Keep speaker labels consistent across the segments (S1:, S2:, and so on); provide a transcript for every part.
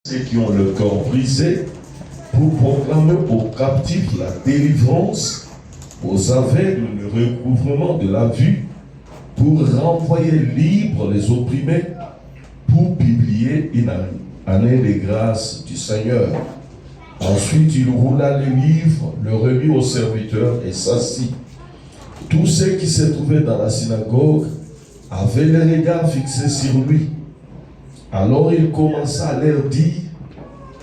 S1: ceux qui ont le cœur brisé, pour proclamer aux captifs la délivrance, aux aveugles le recouvrement de la vue, pour renvoyer libres les opprimés, pour publier une année de grâce du Seigneur. Ensuite, il roula le livre, le remit au serviteur et s'assit. Tous ceux qui se trouvaient dans la synagogue avaient les regards fixés sur lui. Alors il commença à leur dire: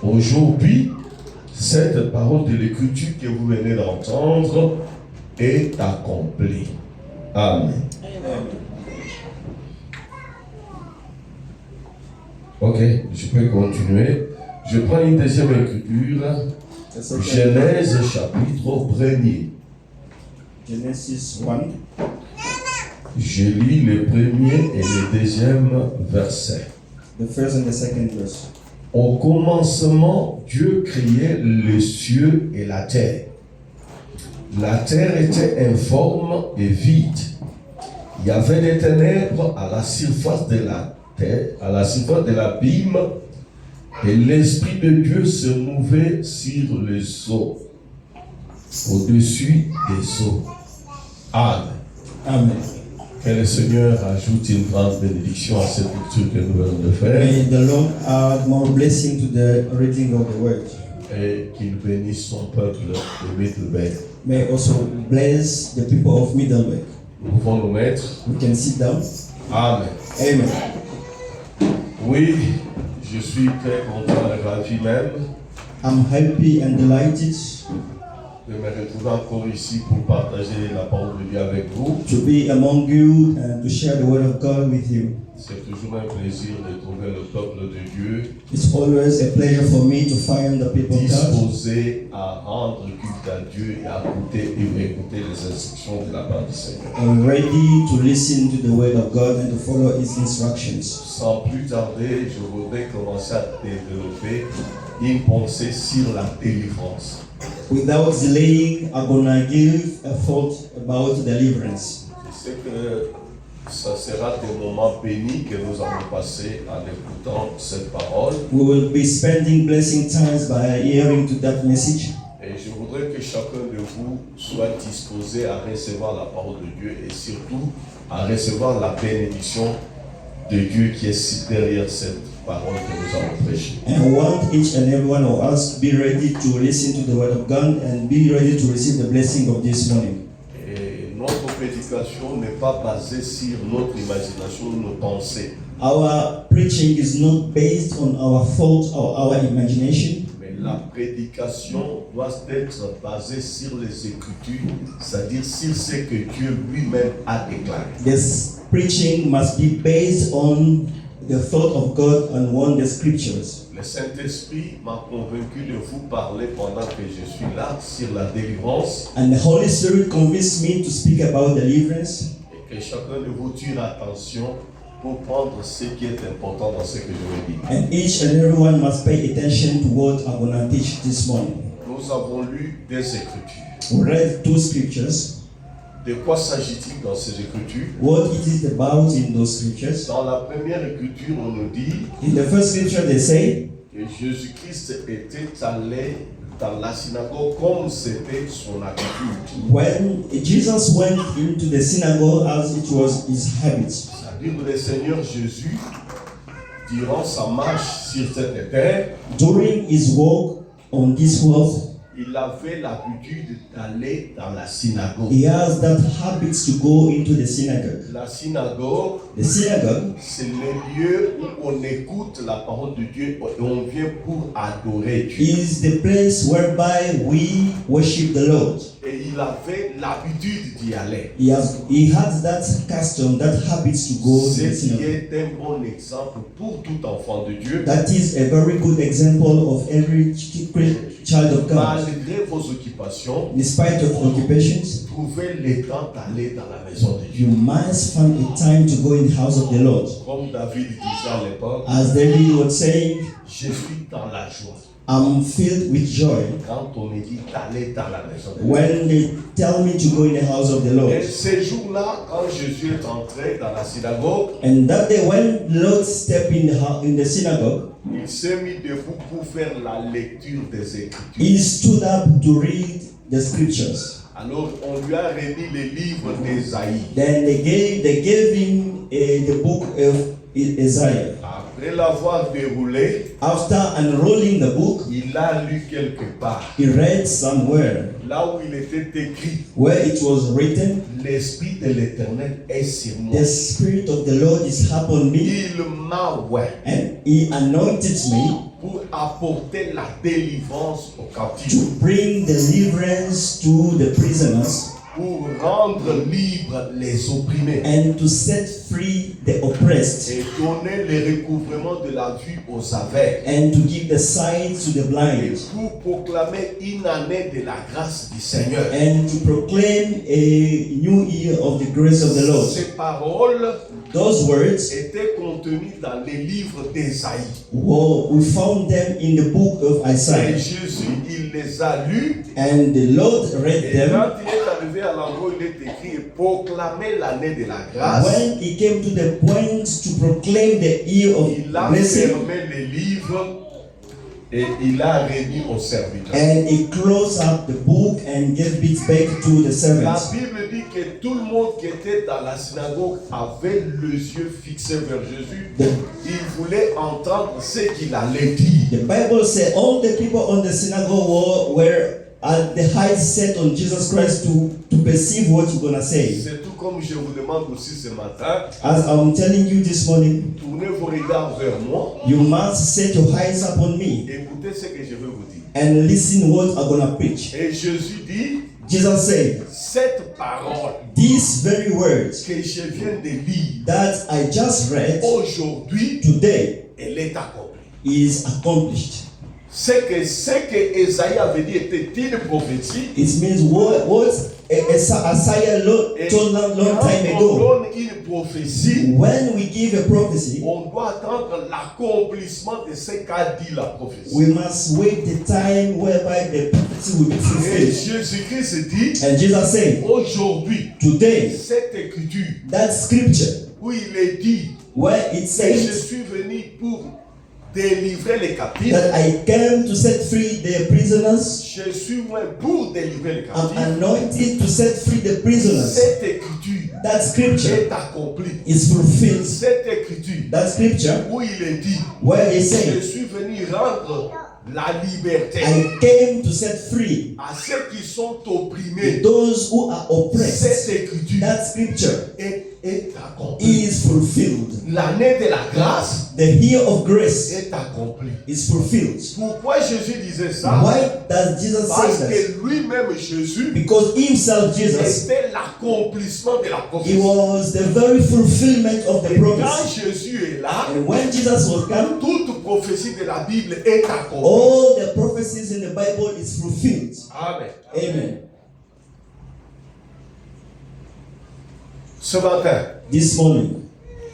S1: aujourd'hui, cette parole de l'Écriture que vous venez d'entendre est accomplie. Amen. Ok, je peux continuer. Je prends une deuxième écriture. Genèse chapitre 1er.
S2: Genesis 1.
S1: Je lis le premier et le deuxième verset.
S2: The first and the second verse.
S1: Au commencement, Dieu créait les cieux et la terre. La terre était informe et vide. Il y avait des ténèbres à la surface de la terre, à la surface de l'abîme, et l'Esprit de Dieu se mouvait sur les eaux, au-dessus des eaux. Amen.
S2: Amen.
S1: Que le Seigneur ajoute une grande bénédiction à cette lecture que nous venons de faire.
S2: May the Lord add more blessing to the reading of the word.
S1: Et qu'il bénisse son peuple de Middleburg.
S2: May also bless the people of Middleburg.
S1: Nous pouvons nous mettre.
S2: We can sit down.
S1: Amen.
S2: Amen.
S1: Oui, je suis très content et ravi même
S2: I'm happy and delighted
S1: de me retrouver encore ici pour partager la parole de Dieu avec vous.
S2: to be among you and to share the word of God with you.
S1: C'est toujours un plaisir de trouver le peuple de Dieu
S2: It's always a pleasure for me to find the people of God
S1: disposé à rendre culte à Dieu et à écouter les instructions de la part du Seigneur.
S2: and ready to listen to the word of God and to follow His instructions.
S1: Sans plus tarder, je voudrais commencer à développer une pensée sur la délivrance.
S2: Without delaying, I'm gonna give a thought about deliverance.
S1: Je sais que ça sera des moments bénis que nous allons passer en écoutant cette parole.
S2: We will be spending blessing times by hearing to that message.
S1: Et je voudrais que chacun de vous soit disposé à recevoir la parole de Dieu et surtout à recevoir la bénédiction de Dieu qui est derrière cette parole que nous allons prêcher.
S2: And I want each and every one of us to be ready to listen to the word of God and be ready to receive the blessing of this morning.
S1: Et notre prédication n'est pas basée sur notre imagination ou nos pensées,
S2: Our preaching is not based on our thoughts or our imagination,
S1: mais la prédication doit être basée sur les Écritures, c'est-à-dire sur ce que Dieu lui-même a déclaré.
S2: this preaching must be based on the thought of God and on the scriptures.
S1: Le Saint-Esprit m'a convaincu de vous parler pendant que je suis là sur la délivrance
S2: And the Holy Spirit convinced me to speak about deliverance,
S1: et que chacun de vous tire attention pour prendre ce qui est important dans ce que je vais dire.
S2: and each and everyone must pay attention to what I'm going to teach this morning.
S1: Nous avons lu des Écritures.
S2: We read two scriptures.
S1: De quoi s'agit-il dans ces Écritures?
S2: What is it about in those scriptures?
S1: Dans la première Écriture, on nous dit
S2: In the first scripture, they say
S1: que Jésus-Christ était allé dans la synagogue comme c'était son habitude.
S2: when Jesus went into the synagogue as it was his habit.
S1: C'est-à-dire que le Seigneur Jésus, durant sa marche sur cette terre,
S2: During his walk on this earth,
S1: il avait l'habitude d'aller dans la synagogue.
S2: he has that habit to go into the synagogue.
S1: La synagogue,
S2: The synagogue
S1: c'est le lieu où on écoute la parole de Dieu et on vient pour adorer Dieu.
S2: is the place whereby we worship the Lord.
S1: Et il avait l'habitude d'y aller.
S2: He had that custom, that habit to go to the
S1: Ce qui
S2: synagogue.
S1: est un bon exemple pour tout enfant de Dieu.
S2: That is a very good example of every child of God.
S1: Malgré vos occupations,
S2: In spite of occupations,
S1: trouvez le temps d'aller dans la maison de
S2: you
S1: Dieu.
S2: must find a time to go in the house of the Lord.
S1: Comme David disait à l'époque,
S2: As David was saying,
S1: je suis dans la joie.
S2: I'm filled with joy
S1: Quand on me dit d'aller dans la maison de Dieu.
S2: when they tell me to go in the house of the Lord.
S1: Et ces jours-là, quand Jésus est entré dans la synagogue,
S2: And that day when the Lord stepped in the synagogue,
S1: il s'est mis debout pour faire la lecture des Écritures.
S2: He stood up to read the scriptures.
S1: Alors on lui a remis les livres d'Ésaïe.
S2: Then they gave him the book of Isaiah.
S1: Après l'avoir déroulé,
S2: After unrolling the book,
S1: il a lu quelque part,
S2: he read somewhere
S1: là où il était écrit,
S2: where it was written,
S1: l'Esprit de l'Éternel est sur moi.
S2: "The Spirit of the Lord is upon me,
S1: Il m'a oint
S2: and He anointed me
S1: pour apporter la délivrance aux captifs,
S2: to bring deliverance to the prisoners
S1: pour rendre libres les opprimés
S2: and to set free the oppressed,
S1: et donner le recouvrement de la vue aux aveugles
S2: and to give the sight to the
S1: et
S2: blind,
S1: pour proclamer une année de la grâce du Seigneur.
S2: and to proclaim a new year of the grace of the Lord."
S1: Ces paroles
S2: Those words,
S1: étaient contenues dans les livres d'Ésaïe.
S2: we found them in the book of
S1: Et
S2: Isaiah,
S1: Jésus, il les a lus.
S2: and the Lord read
S1: Et
S2: them.
S1: quand il est arrivé à l'endroit où il est écrit proclamer l'année de la grâce,
S2: When he came to the point to proclaim the year of
S1: il a
S2: blessing,
S1: fermé les livres et il a remis aux serviteurs.
S2: and he closed up the book and gave it back to the
S1: La
S2: servants.
S1: Bible dit que tout le monde qui était dans la synagogue avait les yeux fixés vers Jésus. Il voulait entendre ce qu'il allait dire.
S2: The Bible says all the people on the synagogue were at the height set on Jesus Christ to perceive what you're gonna say.
S1: C'est tout comme je vous demande aussi ce matin,
S2: As I'm telling you this morning,
S1: tournez vos regards vers moi,
S2: you must set your eyes upon me
S1: écoutez ce que je veux vous dire.
S2: and listen what I'm gonna preach.
S1: Et Jésus dit,
S2: Jesus said,
S1: cette parole
S2: "These very words
S1: que je viens de lire
S2: that I just read
S1: aujourd'hui,
S2: today
S1: elle est accomplie.
S2: is accomplished."
S1: Ce que Esaïe avait dit était une prophétie.
S2: It means what Isaiah told long time
S1: Quand on
S2: ago.
S1: donne une prophétie,
S2: When we give a prophecy,
S1: on doit attendre l'accomplissement de ce qu'a dit la prophétie.
S2: we must wait the time whereby the prophecy will be
S1: Et
S2: fulfilled.
S1: Jésus-Christ dit,
S2: And Jesus said,
S1: aujourd'hui,
S2: today,
S1: cette écriture
S2: that scripture
S1: où il est dit,
S2: where it
S1: je
S2: says
S1: suis venu pour délivrer les captifs,
S2: that I came to set free the prisoners,
S1: je suis loin pour délivrer les
S2: I'm
S1: captifs.
S2: anointed to set free the prisoners.
S1: Cette écriture
S2: That scripture
S1: est accomplie.
S2: is fulfilled.
S1: Cette écriture
S2: That scripture
S1: où il est dit,
S2: where he
S1: je
S2: said,
S1: suis venu rendre la liberté
S2: I came to set free
S1: à ceux qui sont opprimés.
S2: those who are oppressed.
S1: Cette écriture
S2: That scripture
S1: est accomplie.
S2: is fulfilled.
S1: L'année de la grâce
S2: The year of grace
S1: est accomplie.
S2: is fulfilled.
S1: Pourquoi Jésus disait ça?
S2: Why does Jesus
S1: Parce
S2: say that?
S1: que lui-même, Jésus,
S2: Because himself, Jesus,
S1: était l'accomplissement de la
S2: he
S1: prophétie.
S2: was the very fulfillment of the
S1: Et quand
S2: prophecy.
S1: Jésus est là,
S2: And when Jesus was come,
S1: toute prophétie de la Bible est accomplie.
S2: all the prophecies in the Bible is fulfilled.
S1: Amen.
S2: Amen.
S1: Ce matin,
S2: This morning,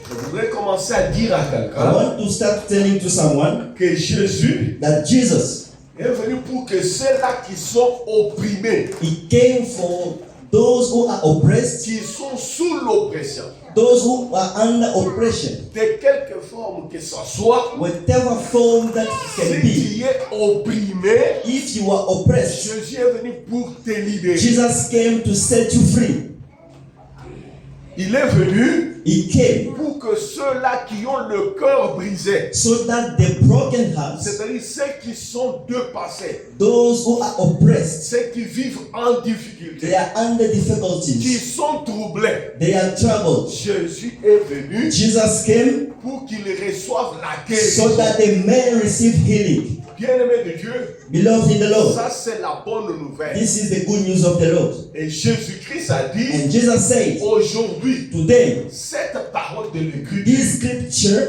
S1: je voudrais commencer à dire à
S2: I
S1: quelqu'un
S2: want to start telling to someone
S1: que Jésus
S2: that Jesus,
S1: est venu pour que ceux-là qui sont opprimés,
S2: he came for those who are oppressed,
S1: qui sont sous l'oppression,
S2: those who are under oppression,
S1: de quelque forme que ce soit,
S2: whatever form that can
S1: si
S2: be.
S1: tu es opprimé,
S2: If you are oppressed,
S1: Jésus est venu pour te libérer.
S2: Jesus came to set you free.
S1: Il est venu
S2: He came
S1: pour que ceux-là qui ont le cœur brisé,
S2: so that the broken hearts,
S1: c'est-à-dire ceux qui sont dépassés,
S2: those who are oppressed,
S1: ceux qui vivent en
S2: they
S1: difficulté,
S2: are under
S1: qui
S2: difficulties,
S1: sont troublés,
S2: they are troubled.
S1: Jésus est venu
S2: Jesus came
S1: pour qu'ils reçoivent la
S2: so
S1: guérison.
S2: that they may receive healing.
S1: Bien-aimés de Dieu,
S2: Beloved in the Lord,
S1: ça c'est la bonne nouvelle.
S2: this is the good news of the Lord.
S1: Et Jésus-Christ a dit,
S2: And Jesus said,
S1: aujourd'hui,
S2: today,
S1: cette parole de l'Écriture
S2: this scripture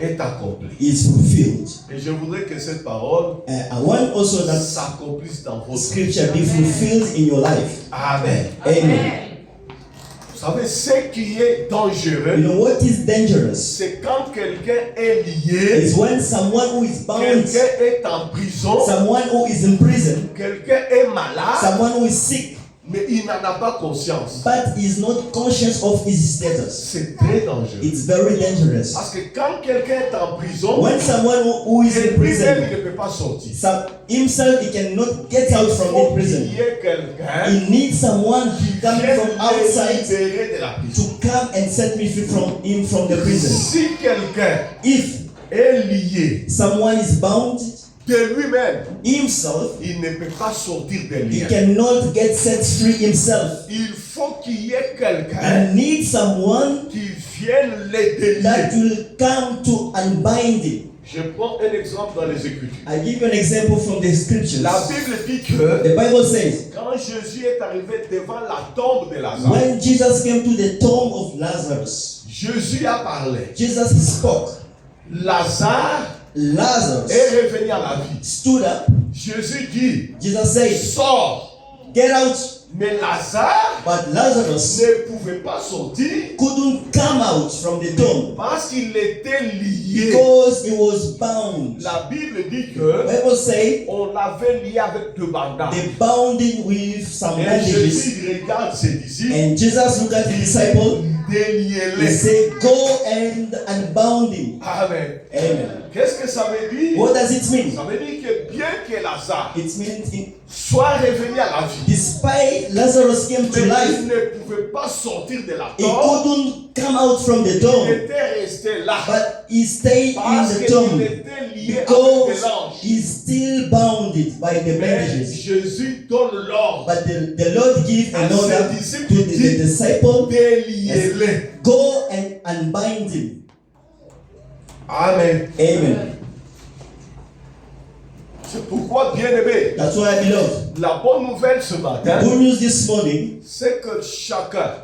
S1: est accomplie.
S2: is fulfilled.
S1: Et je voudrais que cette parole
S2: I want also that
S1: s'accomplisse dans votre vie.
S2: scripture be fulfilled in your life.
S1: Amen.
S2: Amen.
S1: Vous savez, ce qui est
S2: You
S1: dangereux,
S2: know what is dangerous?
S1: c'est quand quelqu'un est lié,
S2: Is when someone who is bound,
S1: quelqu'un est en prison,
S2: someone who is in prison,
S1: quelqu'un est malade,
S2: someone who is sick,
S1: mais il n'en a pas conscience.
S2: but is not conscious of his status.
S1: C'est très dangereux.
S2: It's very dangerous.
S1: Parce que quand quelqu'un est en prison,
S2: When someone who is in
S1: lui-même
S2: prison,
S1: il ne peut pas sortir.
S2: himself he cannot get out
S1: Il
S2: from
S1: faut
S2: the prison.
S1: qu'il y ait quelqu'un
S2: He needs someone
S1: qui
S2: coming
S1: vienne
S2: from
S1: le
S2: outside
S1: libérer de la prison.
S2: to come and set me free from him from the prison.
S1: Si quelqu'un
S2: If
S1: est lié
S2: someone is bound
S1: de lui-même,
S2: himself,
S1: il ne peut pas sortir des
S2: he
S1: liens.
S2: cannot get set free himself.
S1: Il faut qu'il y ait quelqu'un
S2: He needs someone
S1: qui vienne les
S2: that
S1: délier.
S2: will come to unbind him.
S1: Je prends un exemple dans les Écritures.
S2: I give you an example from the scriptures.
S1: La Bible dit que
S2: The Bible says,
S1: quand Jésus est arrivé devant la tombe de Lazare,
S2: when Jesus came to the tomb of Lazarus,
S1: Jésus a parlé.
S2: Jesus spoke.
S1: Lazare
S2: Lazarus
S1: est revenu à la vie.
S2: stood up.
S1: Jésus dit,
S2: Jesus said,
S1: sors.
S2: get out.
S1: Mais Lazare
S2: But Lazarus
S1: ne pouvait pas sortir
S2: couldn't come out from the tomb
S1: parce qu'il était lié.
S2: because he was bound.
S1: La Bible dit
S2: The
S1: que
S2: Bible says
S1: on l'avait lié avec deux bandages.
S2: they bound him with some
S1: Et
S2: bandages.
S1: Jésus regarde ses disciples,
S2: And Jesus looked at the disciple. He
S1: déliez-les.
S2: said, go and unbound him.
S1: Amen.
S2: Amen.
S1: Qu'est-ce que ça veut dire?
S2: What does it mean?
S1: Ça veut dire que bien que Lazare
S2: It means
S1: soit revenu à la vie,
S2: despite Lazarus came to
S1: mais
S2: life,
S1: il ne pouvait pas sortir de la
S2: he
S1: tombe,
S2: couldn't come out from the
S1: il
S2: tomb,
S1: était resté là
S2: but he stayed in
S1: parce
S2: the
S1: qu'il
S2: tomb
S1: était lié avec
S2: because
S1: des anges.
S2: he's still bounded by the
S1: Mais
S2: bandages.
S1: Jésus donne l'ordre,
S2: But the Lord gave an
S1: à
S2: order
S1: ses
S2: to
S1: disciples,
S2: the disciple,
S1: déliez-les.
S2: go and unbind him.
S1: Amen.
S2: Amen.
S1: C'est pourquoi, bien-aimé,
S2: That's why, beloved,
S1: la bonne nouvelle ce
S2: the
S1: matin,
S2: good news this morning
S1: c'est que chacun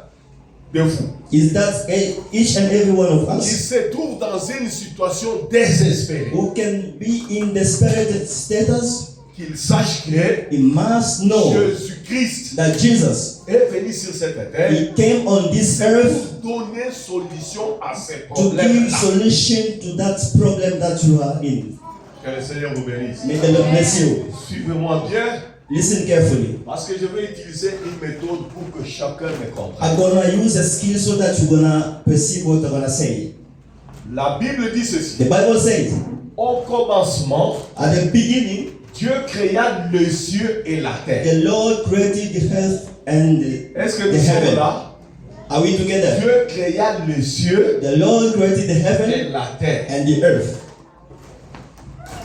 S1: de vous
S2: is that each and every one of
S1: qui
S2: us
S1: se trouve dans une situation désespérée,
S2: who can be in desperate status,
S1: qu'il sache que
S2: he must know
S1: Jésus-Christ
S2: that Jesus,
S1: est venu sur cette terre
S2: he came on this earth
S1: pour donner solution à ces
S2: to give
S1: problèmes-là.
S2: solution to that problem that you are in.
S1: Que le Seigneur vous bénisse.
S2: May the Lord bless you.
S1: Suivez-moi bien,
S2: Listen carefully.
S1: parce que je vais utiliser une méthode pour que chacun me comprenne.
S2: I'm gonna use a skill so that you're gonna perceive what I'm gonna say.
S1: La Bible dit ceci.
S2: The Bible says,
S1: Au commencement,
S2: at the beginning,
S1: Dieu créa les cieux et la terre.
S2: the Lord created the earth and the
S1: Est-ce que nous
S2: heaven.
S1: sommes là?
S2: Are we together?
S1: Dieu créa les cieux
S2: The Lord created the heaven
S1: et la terre.
S2: and the earth.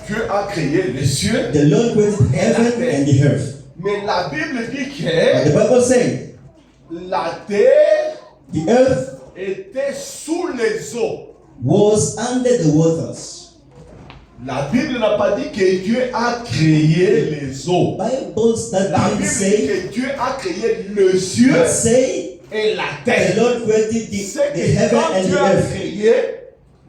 S1: Dieu a créé les cieux,
S2: The Lord created heaven and the earth.
S1: mais la Bible dit
S2: But
S1: que
S2: the Bible says,
S1: la terre
S2: the earth
S1: était sous les eaux.
S2: was under the waters.
S1: La Bible n'a pas dit que Dieu a créé les eaux.
S2: Bible that
S1: La
S2: didn't
S1: Bible dit
S2: say,
S1: que Dieu a créé le cieux
S2: but say
S1: et la
S2: the
S1: terre.
S2: Lord created
S1: C'est
S2: the
S1: que
S2: heaven
S1: quand
S2: and
S1: Dieu
S2: the
S1: a
S2: earth.
S1: créé,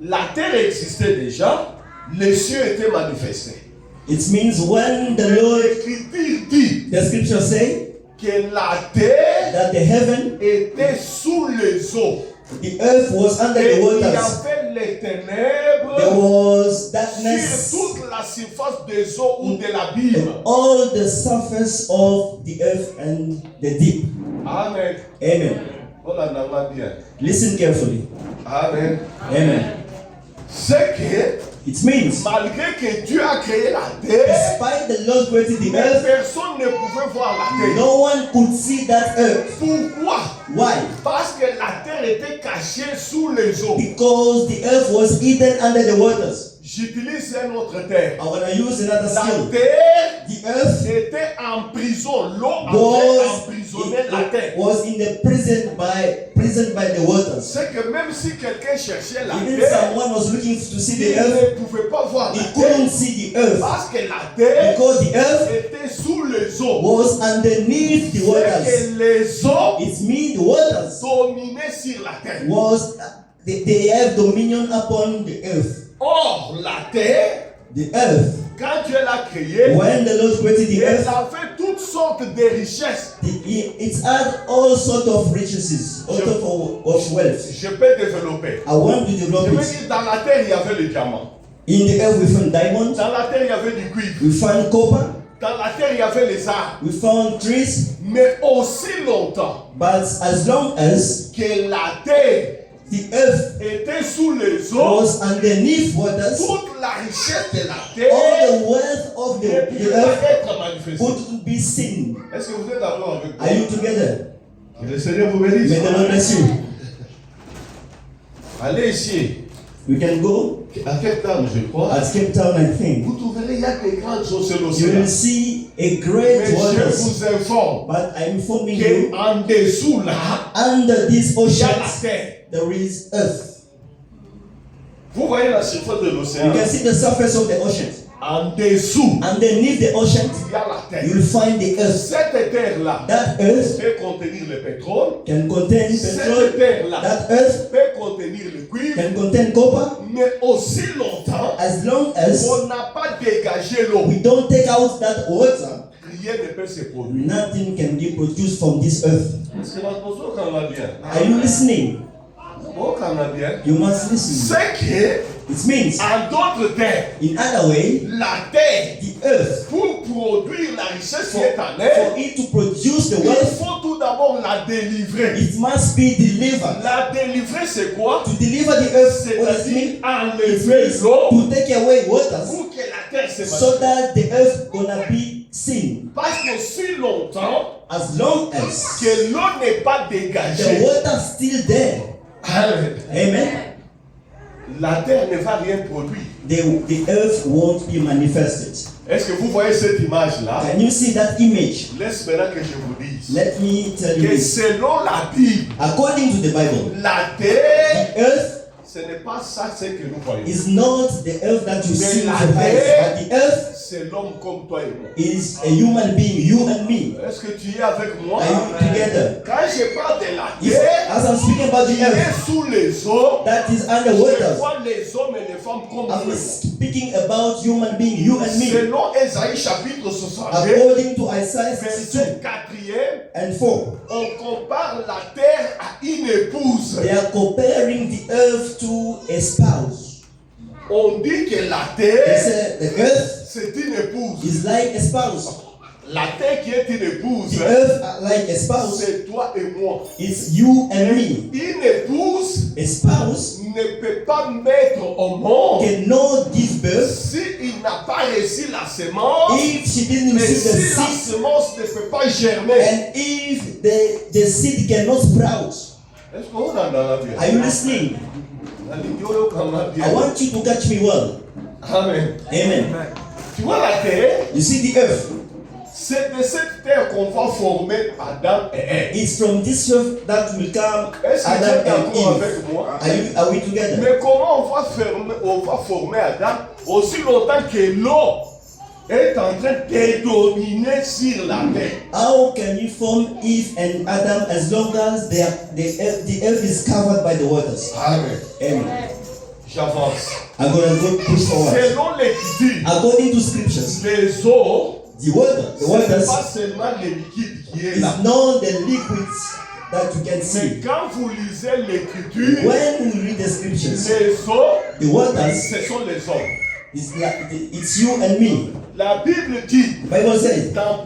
S1: la terre existait déjà, les cieux étaient manifestés.
S2: It means when the Lord,
S1: L'Écriture dit
S2: the scripture say
S1: que la terre
S2: that the heaven,
S1: était sous les eaux.
S2: the earth was under
S1: Et
S2: the
S1: il y
S2: waters.
S1: avait les ténèbres
S2: There was
S1: sur
S2: darkness
S1: toute la surface des eaux ou de l'abîme.
S2: all the surface of the earth and the deep.
S1: Amen.
S2: Amen.
S1: On en a bien.
S2: Listen carefully.
S1: Amen.
S2: Amen.
S1: C'est que
S2: It means
S1: malgré que Dieu a créé la terre,
S2: despite the Lord created the
S1: mais
S2: earth,
S1: personne ne pouvait voir la terre.
S2: no one could see that earth.
S1: Pourquoi?
S2: Why?
S1: Parce que la terre était cachée sous les eaux.
S2: Because the earth was hidden under the waters.
S1: J'utilise un autre terme.
S2: I'm gonna use another
S1: La
S2: skill.
S1: terre
S2: The earth
S1: était en prison. L'eau avait emprisonné la terre.
S2: was in the prison by the waters.
S1: C'est que même si quelqu'un cherchait la
S2: Even
S1: terre,
S2: someone was looking to see
S1: il
S2: the earth,
S1: ne pouvait pas voir la
S2: he
S1: terre.
S2: couldn't see the earth
S1: Parce que la terre
S2: because the earth
S1: était sous les eaux.
S2: was underneath the
S1: C'est
S2: waters.
S1: que les eaux
S2: It means the waters
S1: dominaient sur la terre.
S2: was they have dominion upon the earth.
S1: Or, la terre,
S2: The earth,
S1: quand Dieu l'a créée,
S2: when the Lord created the
S1: elle
S2: earth,
S1: avait toutes sortes de richesses.
S2: it had all sorts of riches, all sorts of wealth.
S1: Je peux développer.
S2: I want to
S1: Je
S2: develop
S1: veux
S2: it.
S1: dire, dans la terre, il y avait le diamant.
S2: In the earth we found diamonds,
S1: Dans la terre, il y avait du cuivre.
S2: we found copper,
S3: Dans la terre, il y avait les arbres.
S2: We found trees,
S3: Mais aussi longtemps
S2: but as long as
S3: que la terre
S2: the earth
S3: était sous les eaux,
S2: was underneath waters,
S3: toute la richesse de la
S2: all
S3: terre
S2: the wealth of
S3: ne
S2: the
S3: pouvait
S2: earth
S3: pas être manifestée.
S2: couldn't be seen.
S3: Est-ce que vous êtes d'accord avec moi?
S2: Are you together?
S3: Que le Seigneur vous bénisse.
S2: May the Lord bless you.
S3: Allez ici.
S2: We can go
S3: À Cape Town, je crois.
S2: at Cape Town, I think.
S3: Vous trouverez, il y a des grandes choses sur
S2: You
S3: l'océan.
S2: will see a
S3: Mais
S2: great
S3: je
S2: waters.
S3: vous informe
S2: But I'm informing you,
S3: qu'en dessous là,
S2: under these
S3: il y a la
S2: oceans,
S3: terre.
S2: there is earth.
S3: Vous voyez la surface de
S2: You
S3: l'océan.
S2: can see the surface of the ocean.
S3: En dessous,
S2: Underneath the ocean,
S3: il y a la terre.
S2: you will find the earth.
S3: Cette terre-là
S2: That earth
S3: peut contenir le pétrole.
S2: can contain
S3: Cette
S2: petrol.
S3: terre-là
S2: That earth
S3: peut contenir le cuivre.
S2: can contain copper.
S3: Mais aussi longtemps,
S2: As long as
S3: on n'a pas dégagé l'eau.
S2: we don't take out that water,
S3: Rien ne peut se produire.
S2: nothing can be produced from this earth.
S3: Est-ce que notre position qu'on va bien?
S2: Are you listening?
S3: Oh, qu'on va bien.
S2: You must listen.
S3: C'est que,
S2: It means,
S3: en d'autres terres,
S2: in other way,
S3: la terre,
S2: the earth,
S3: pour produire la richesse qui
S2: for,
S3: est en elle,
S2: for it to produce the
S3: il
S2: wealth,
S3: faut tout d'abord la délivrer.
S2: it must be delivered.
S3: La délivrer, c'est quoi?
S2: To deliver the earth, what does it
S3: C'est-à-dire
S2: mean? It
S3: enlever
S2: means
S3: l'eau
S2: to take away waters
S3: pour que la terre se
S2: so
S3: manifeste.
S2: that the earth gonna be seen.
S3: Parce que si longtemps
S2: As long as
S3: que l'eau n'est pas
S2: the
S3: dégagée,
S2: water still there, amen,
S3: la terre ne va rien produire.
S2: the earth won't be manifested.
S3: Est-ce que vous voyez cette image-là?
S2: Can you see that image?
S3: Laisse maintenant que je vous dise
S2: Let me tell you
S3: que
S2: this.
S3: selon la Bible,
S2: According to the Bible,
S3: la terre,
S2: the earth
S3: ce n'est pas ça ce que nous voyons.
S2: is not the earth that you see with your
S3: la
S2: eyes,
S3: terre,
S2: but the earth
S3: c'est l'homme comme toi et moi.
S2: is a human being, you and me.
S3: Est-ce que tu es avec moi?
S2: Are you together?
S3: Quand je parle de la
S2: If,
S3: terre,
S2: as I'm speaking about
S3: qui
S2: the earth
S3: est sous les eaux,
S2: that is under
S3: je
S2: waters,
S3: vois les hommes et les femmes comme
S2: I'm
S3: nous.
S2: speaking about human being, you and me.
S3: Selon Ésaïe chapitre 62,
S2: According to Isaiah 62
S3: verset 4e,
S2: and 4,
S3: on compare la terre à une épouse.
S2: they are comparing the earth to a spouse.
S3: On dit que la
S2: They
S3: terre,
S2: say the earth
S3: c'est une épouse.
S2: is like a spouse.
S3: La terre qui est une épouse,
S2: The earth are like a spouse.
S3: c'est toi et moi.
S2: It's you and me.
S3: Une épouse
S2: A spouse
S3: ne peut pas mettre au monde
S2: cannot give birth
S3: s'il n'a pas reçu la semence,
S2: if she didn't
S3: mais
S2: receive the
S3: si la
S2: seed
S3: semence ne peut pas germer.
S2: and if the seed cannot sprout.
S3: Est-ce qu'on a dans la Bible?
S2: Are you listening? I want you to catch me well.
S3: Amen.
S2: Amen.
S3: Tu vois la terre,
S2: You see the earth.
S3: c'est de cette terre qu'on va former Adam et Ève.
S2: It's from this earth that will come
S3: Est-ce que tu es
S2: Adam
S3: d'accord
S2: and Eve.
S3: avec moi?
S2: Are we together?
S3: Mais comment on va former Adam aussi longtemps que l'eau est en train de dominer sur la terre?
S2: How can you form Eve and Adam as long as the earth is covered by the waters?
S3: Amen.
S2: Amen.
S3: J'avance.
S2: I'm gonna go push forward.
S3: Selon l'Écriture,
S2: According to scriptures,
S3: les eaux,
S2: the
S3: ce n'est
S2: waters
S3: pas seulement le liquide qui est
S2: is
S3: là.
S2: not the liquids that you can
S3: Mais
S2: see.
S3: quand vous lisez l'Écriture,
S2: When we read the scriptures,
S3: les eaux,
S2: the waters
S3: ce sont les hommes.
S2: is like it's you and me.
S3: La Bible dit,
S2: The Bible says
S3: dans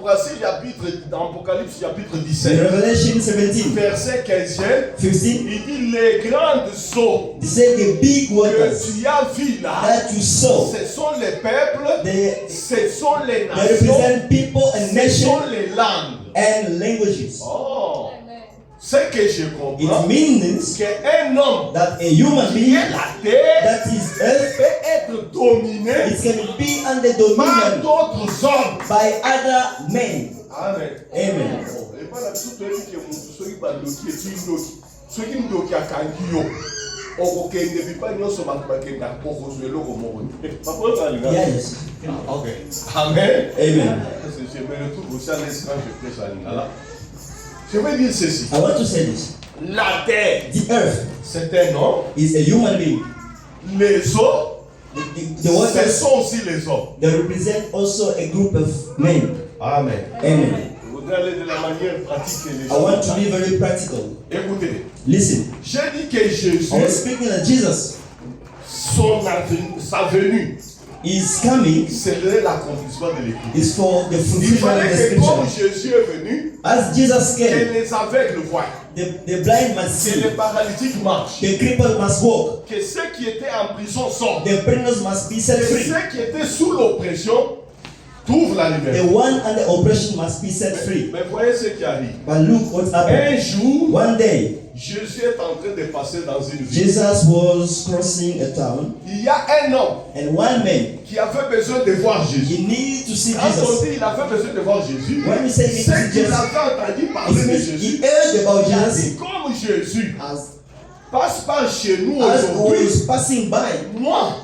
S3: Apocalypse chapitre
S2: in
S3: 17,
S2: Revelation 17,
S3: verset 15,
S2: 15,
S3: il dit les grandes eaux
S2: they say the big
S3: que
S2: waters
S3: tu as vues là,
S2: that you saw,
S3: ce sont les peuples,
S2: they
S3: ce sont les nations,
S2: represent people and
S3: ce
S2: nations
S3: sont les langues.
S2: and languages.
S3: Oh, ce que je comprends,
S2: It means
S3: qu'un homme
S2: that a human
S3: qui
S2: being
S3: est la terre
S2: that is earth,
S3: peut être dominé
S2: it can be under
S3: par
S2: dominion
S3: d'autres hommes.
S2: by other men.
S3: Amen.
S2: Amen.
S3: Ebana biso toyebi ke mutu soki bandoki eti ndoki soki ndoki akangi yo okokende bipai nyonso bato bakenda okozwa eloko moko te. Papa ozalinga?
S2: Yes.
S3: Ok. Amen.
S2: Amen.
S3: Je me retrouve aussi à l'aise quand je prêche à Lingala. Je vais dire ceci.
S2: I want to say this.
S3: La terre,
S2: The earth
S3: c'est un homme.
S2: is a human being.
S3: Les eaux,
S2: The
S3: ce
S2: waters,
S3: sont aussi les hommes.
S2: they represent also a group of men.
S3: Amen.
S2: Amen.
S3: Je voudrais aller de la manière pratique que les
S2: I
S3: gens.
S2: want to be very practical.
S3: Écoutez,
S2: Listen.
S3: j'ai dit que Jésus,
S2: I was speaking of Jesus.
S3: sa venue,
S2: is coming
S3: c'est l'accomplissement de l'écriture.
S2: is for the
S3: Il
S2: fulfillment of
S3: fallait
S2: the
S3: que comme
S2: scripture.
S3: Jésus est venu,
S2: As Jesus
S3: que
S2: came,
S3: les aveugles voient,
S2: the blind must
S3: que
S2: see,
S3: les paralytiques marchent,
S2: the crippled must walk,
S3: que ceux qui étaient en prison sortent,
S2: the prisoners must be
S3: que
S2: set free,
S3: ceux qui étaient sous l'oppression trouvent la
S2: the
S3: liberté.
S2: one under oppression must be set free.
S3: Mais voyez ce qui arrive.
S2: But look what happened.
S3: Un jour,
S2: One day,
S3: Jésus est en train de passer dans une ville.
S2: Jesus was crossing a town,
S3: Il y a un homme
S2: and one man,
S3: qui avait besoin de voir Jésus.
S2: he needed to see
S3: Quand on
S2: Jesus.
S3: dit il avait besoin de voir Jésus,
S2: When we say he needs to
S3: c'est
S2: see
S3: qu'il
S2: Jesus,
S3: avait entendu
S2: it
S3: parler de
S2: means
S3: Jésus.
S2: he heard about
S3: Il a
S2: Jesus
S3: dit, comme Jésus
S2: as
S3: passe par chez nous
S2: he
S3: aujourd'hui,
S2: was passing by.
S3: moi,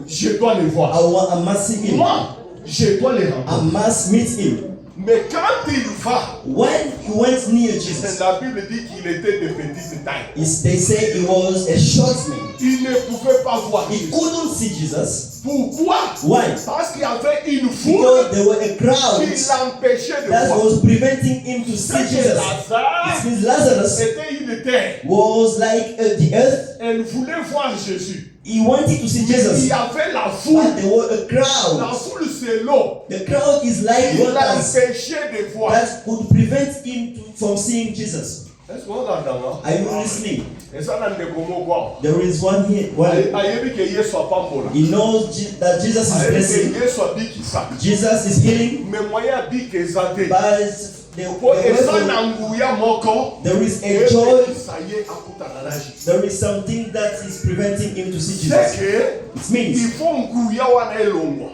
S3: je dois le voir.
S2: I must see him.
S3: Moi, je dois le
S2: I
S3: rencontrer.
S2: must meet him.
S3: Mais quand il va,
S2: When he went near Jesus,
S3: la Bible dit qu'il était de petite taille.
S2: they say he was a short man.
S3: Il ne pouvait pas voir
S2: He
S3: Jésus.
S2: couldn't see Jesus.
S3: Pourquoi?
S2: Why?
S3: Parce qu'il y avait une foule
S2: Because there were a crowd
S3: qui l'empêchait de
S2: that
S3: voir.
S2: was preventing him to see
S3: C'est que
S2: Jesus.
S3: Lazare
S2: It means Lazarus
S3: était une terre.
S2: was like the earth.
S3: Elle voulait voir Jésus.
S2: He wanted to see
S3: Il
S2: Jesus,
S3: y avait la foule.
S2: but there were a
S3: La
S2: crowd.
S3: foule, c'est l'eau.
S2: The crowd is like
S3: Il
S2: waters
S3: l'empêchait de voir.
S2: that could prevent him from seeing Jesus.
S3: Est-ce qu'on entend?
S2: Are you listening?
S3: Et ça, on ne comprend pas.
S2: There is one here. One.
S3: Ayebi que Yesu apambola.
S2: He knows that Jesus is
S3: Ayebi
S2: blessing.
S3: que Yesu abikisa.
S2: Jesus is healing,
S3: Mais moyen abiki ezate.
S2: but the
S3: Po
S2: way
S3: eza
S2: for-
S3: na nguya moko.
S2: there is a joy.
S3: Saye akutana na Jésus.
S2: There is something that is preventing him to see
S3: C'est
S2: Jesus.
S3: que
S2: It means
S3: il faut nguya wana elongwa.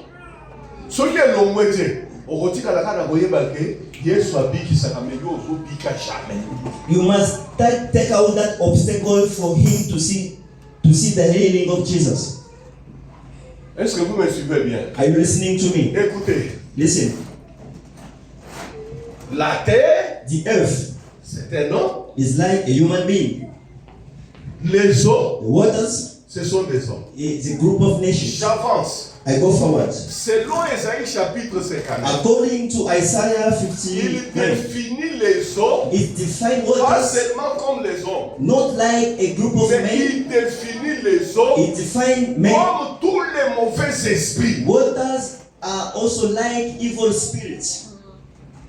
S3: Soki elongwe te, okotikala kaka koyeba ke Yesu abikisaka mais yo ozobika jamais.
S2: you must take out that obstacle for him to see the healing of Jesus.
S3: Est-ce que vous me suivez bien?
S2: Are you listening to me?
S3: Écoutez,
S2: Listen.
S3: la terre,
S2: The earth
S3: c'est un homme.
S2: is like a human being.
S3: Les eaux,
S2: The waters
S3: ce sont des hommes.
S2: is a group of nations.
S3: J'avance.
S2: I go forward.
S3: Selon Ésaïe chapitre 50,
S2: According to Isaiah
S3: il
S2: 59,
S3: définit les eaux
S2: it defines
S3: pas
S2: waters
S3: seulement comme les hommes,
S2: not like a group of
S3: mais
S2: men.
S3: il définit les eaux
S2: It defines men.
S3: comme tous les mauvais esprits.
S2: Waters are also like evil spirits.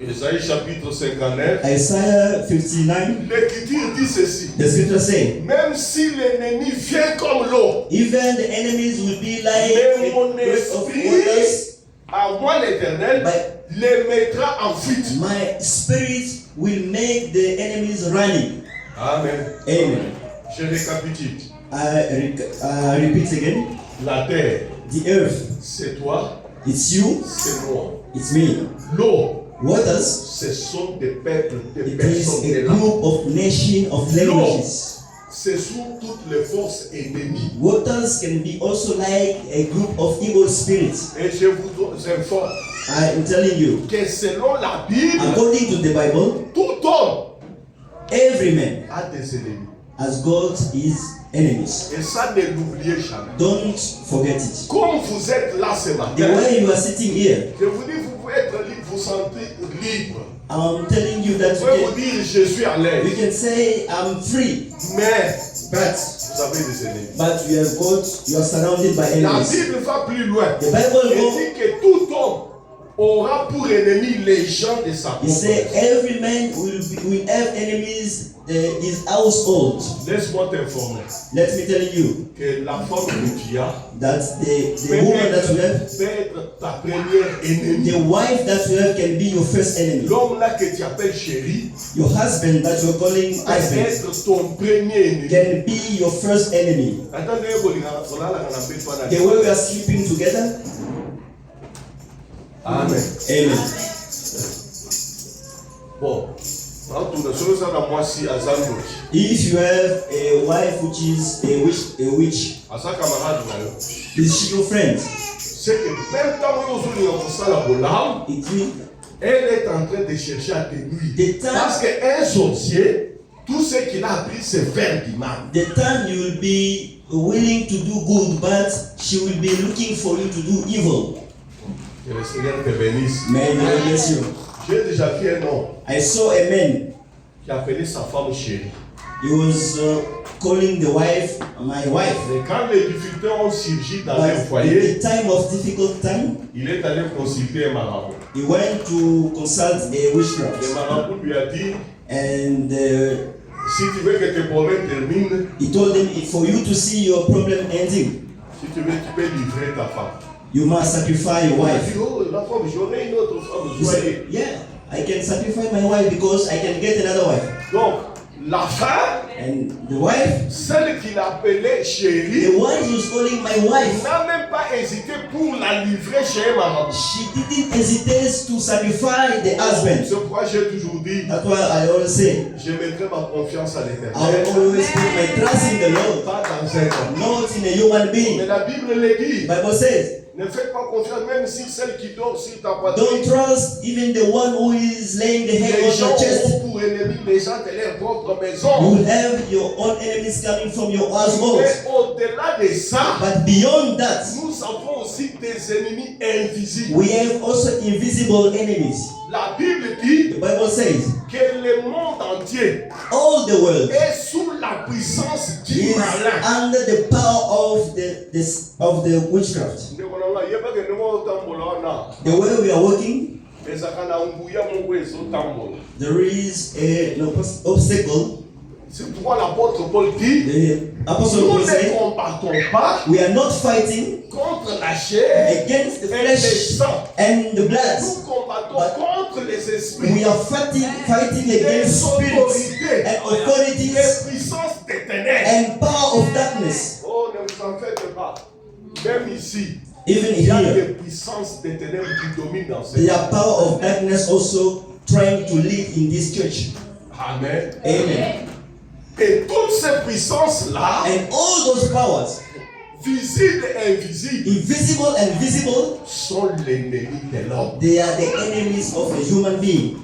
S3: Ésaïe chapitre 59,
S2: Isaiah 59,
S3: l'Écriture dit ceci.
S2: the scripture say,
S3: Même si l'ennemi vient comme l'eau,
S2: even the enemies will be like
S3: mais
S2: a
S3: mon
S2: group of
S3: esprit,
S2: waters,
S3: à moi l'Éternel,
S2: but
S3: les mettra en fuite.
S2: my spirit will make the enemies running.
S3: Amen.
S2: Amen.
S3: Je récapitule.
S2: I repeat again.
S3: La terre,
S2: The earth,
S3: c'est toi,
S2: it's you,
S3: c'est moi.
S2: it's me.
S3: L'eau,
S2: Waters,
S3: ce sont des peuples, des
S2: it
S3: personnes,
S2: is
S3: des
S2: a
S3: langues.
S2: group of nations of languages.
S3: Ce sont toutes les forces ennemies.
S2: Waters can be also like a group of evil spirits.
S3: Et je vous informe
S2: I am telling you,
S3: que selon la Bible,
S2: according to the Bible,
S3: tout homme
S2: every man
S3: a des ennemis.
S2: has got his enemies.
S3: Et ça, ne l'oubliez jamais.
S2: Don't forget it.
S3: Comme vous êtes là ce
S2: The
S3: matin,
S2: way you are sitting here,
S3: je vous dis, vous pouvez être libre, vous sentez libre.
S2: I'm telling you that
S3: Vous pouvez
S2: you
S3: vous dire, je suis à
S2: you
S3: l'aise.
S2: can say I'm free,
S3: Mais
S2: but
S3: vous avez des ennemis.
S2: you are surrounded by
S3: La
S2: enemies.
S3: Bible va plus loin.
S2: The Bible
S3: Elle
S2: goes,
S3: dit que tout homme aura pour ennemi les gens de sa
S2: it say
S3: propre.
S2: every man will have enemies his household.
S3: Laisse-moi t'informer
S2: Let me tell you
S3: que la femme que tu as
S2: that the
S3: peut
S2: woman that you have,
S3: être ta première ennemie.
S2: the wife that you have can be your first enemy.
S3: L'homme là que tu appelles chéri
S2: Your husband that you're calling
S3: peut
S2: husband
S3: être ton premier ennemi.
S2: can be your first enemy.
S3: Attendez,
S2: The way we are sleeping together.
S3: Amen.
S2: Amen.
S3: Bon, en tout cas, celui-là, moi, si Azandoki,
S2: If you have a wife which is a witch,
S3: à sa camarade,
S2: is she your friend?
S3: c'est que même quand vous avez ça la bolam,
S2: It means
S3: elle est en train de chercher à te nuire.
S2: the
S3: Parce
S2: time,
S3: qu'un sorcier, tout ce qu'il a appris, c'est faire du mal.
S2: the time you will be willing to do good, but she will be looking for you to do evil.
S3: Que le Seigneur te bénisse.
S2: May God bless you.
S3: J'ai déjà vu un homme
S2: I saw a man.
S3: qui appelait sa femme chérie.
S2: He was calling the wife my wife.
S3: Mais quand les difficultés ont surgi dans
S2: But
S3: le
S2: in
S3: foyer,
S2: the time of difficult time,
S3: il est allé consulter un marabout.
S2: he went to consult a witchcraft.
S3: Le marabout lui a dit,
S2: And
S3: si tu veux que tes problèmes terminent,
S2: he told him, for you to see your problem ending,
S3: si tu veux, tu peux livrer ta femme.
S2: you must sacrifice your
S3: Il a
S2: wife.
S3: dit, oh, la femme, j'aurai une autre femme,
S2: He
S3: soyez.
S2: said, yeah, I can sacrifice my wife because I can get another wife.
S3: Donc, la femme,
S2: And the wife,
S3: celle qu'il appelait chérie,
S2: the one who's calling my wife,
S3: n'a même pas hésité pour la livrer chez un marabout.
S2: she didn't hesitate to sacrifice the husband.
S3: C'est pourquoi j'ai toujours dit,
S2: That's why I always say,
S3: je mettrai ma confiance à
S2: I
S3: l'éternel.
S2: will always put my trust in the Lord,
S3: Pas dans un homme.
S2: not in a human
S3: Mais
S2: being.
S3: la Bible le dit.
S2: The Bible says,
S3: Ne faites pas confiance, même si celle qui dort sur ta
S2: don't
S3: poitrine.
S2: trust even the one who is laying the head
S3: Les
S2: on
S3: gens
S2: your chest.
S3: ont pour ennemis les gens de leur propre
S2: You
S3: maison.
S2: have your own enemies coming from your household.
S3: Mais au-delà de ça,
S2: But beyond that,
S3: nous avons aussi des ennemis invisibles.
S2: we have also invisible enemies.
S3: La Bible dit
S2: The Bible says,
S3: que le monde entier
S2: all the world
S3: est sous la puissance du
S2: is
S3: malin.
S2: under the power of the witchcraft.
S3: Ndekolanga, yebake ndemo otambola wana.
S2: The way we are working,
S3: Ezaka na nguya moko ezotambola.
S2: there is an obstacle.
S3: C'est pourquoi l'apôtre Paul dit,
S2: The Apostle
S3: nous
S2: Paul
S3: ne
S2: said,
S3: combattons pas
S2: we are not fighting
S3: contre la chair
S2: against the
S3: et le
S2: flesh
S3: sang.
S2: and the blood.
S3: Nous combattons
S2: But
S3: contre les esprits,
S2: We are fighting
S3: les
S2: against spirits
S3: autorités,
S2: and authorities
S3: les puissances des ténèbres.
S2: and power of darkness.
S3: Oh, ne vous en faites pas. Même ici,
S2: Even
S3: il y a
S2: here,
S3: des puissances des ténèbres qui dominent dans cette
S2: there are power of darkness also trying to lead in this church.
S3: Amen.
S2: Amen.
S3: Et toutes ces puissances-là,
S2: And all those powers,
S3: visibles et invisibles,
S2: invisible and visible,
S3: sont l'ennemi de l'homme.
S2: they are the enemies of a human being.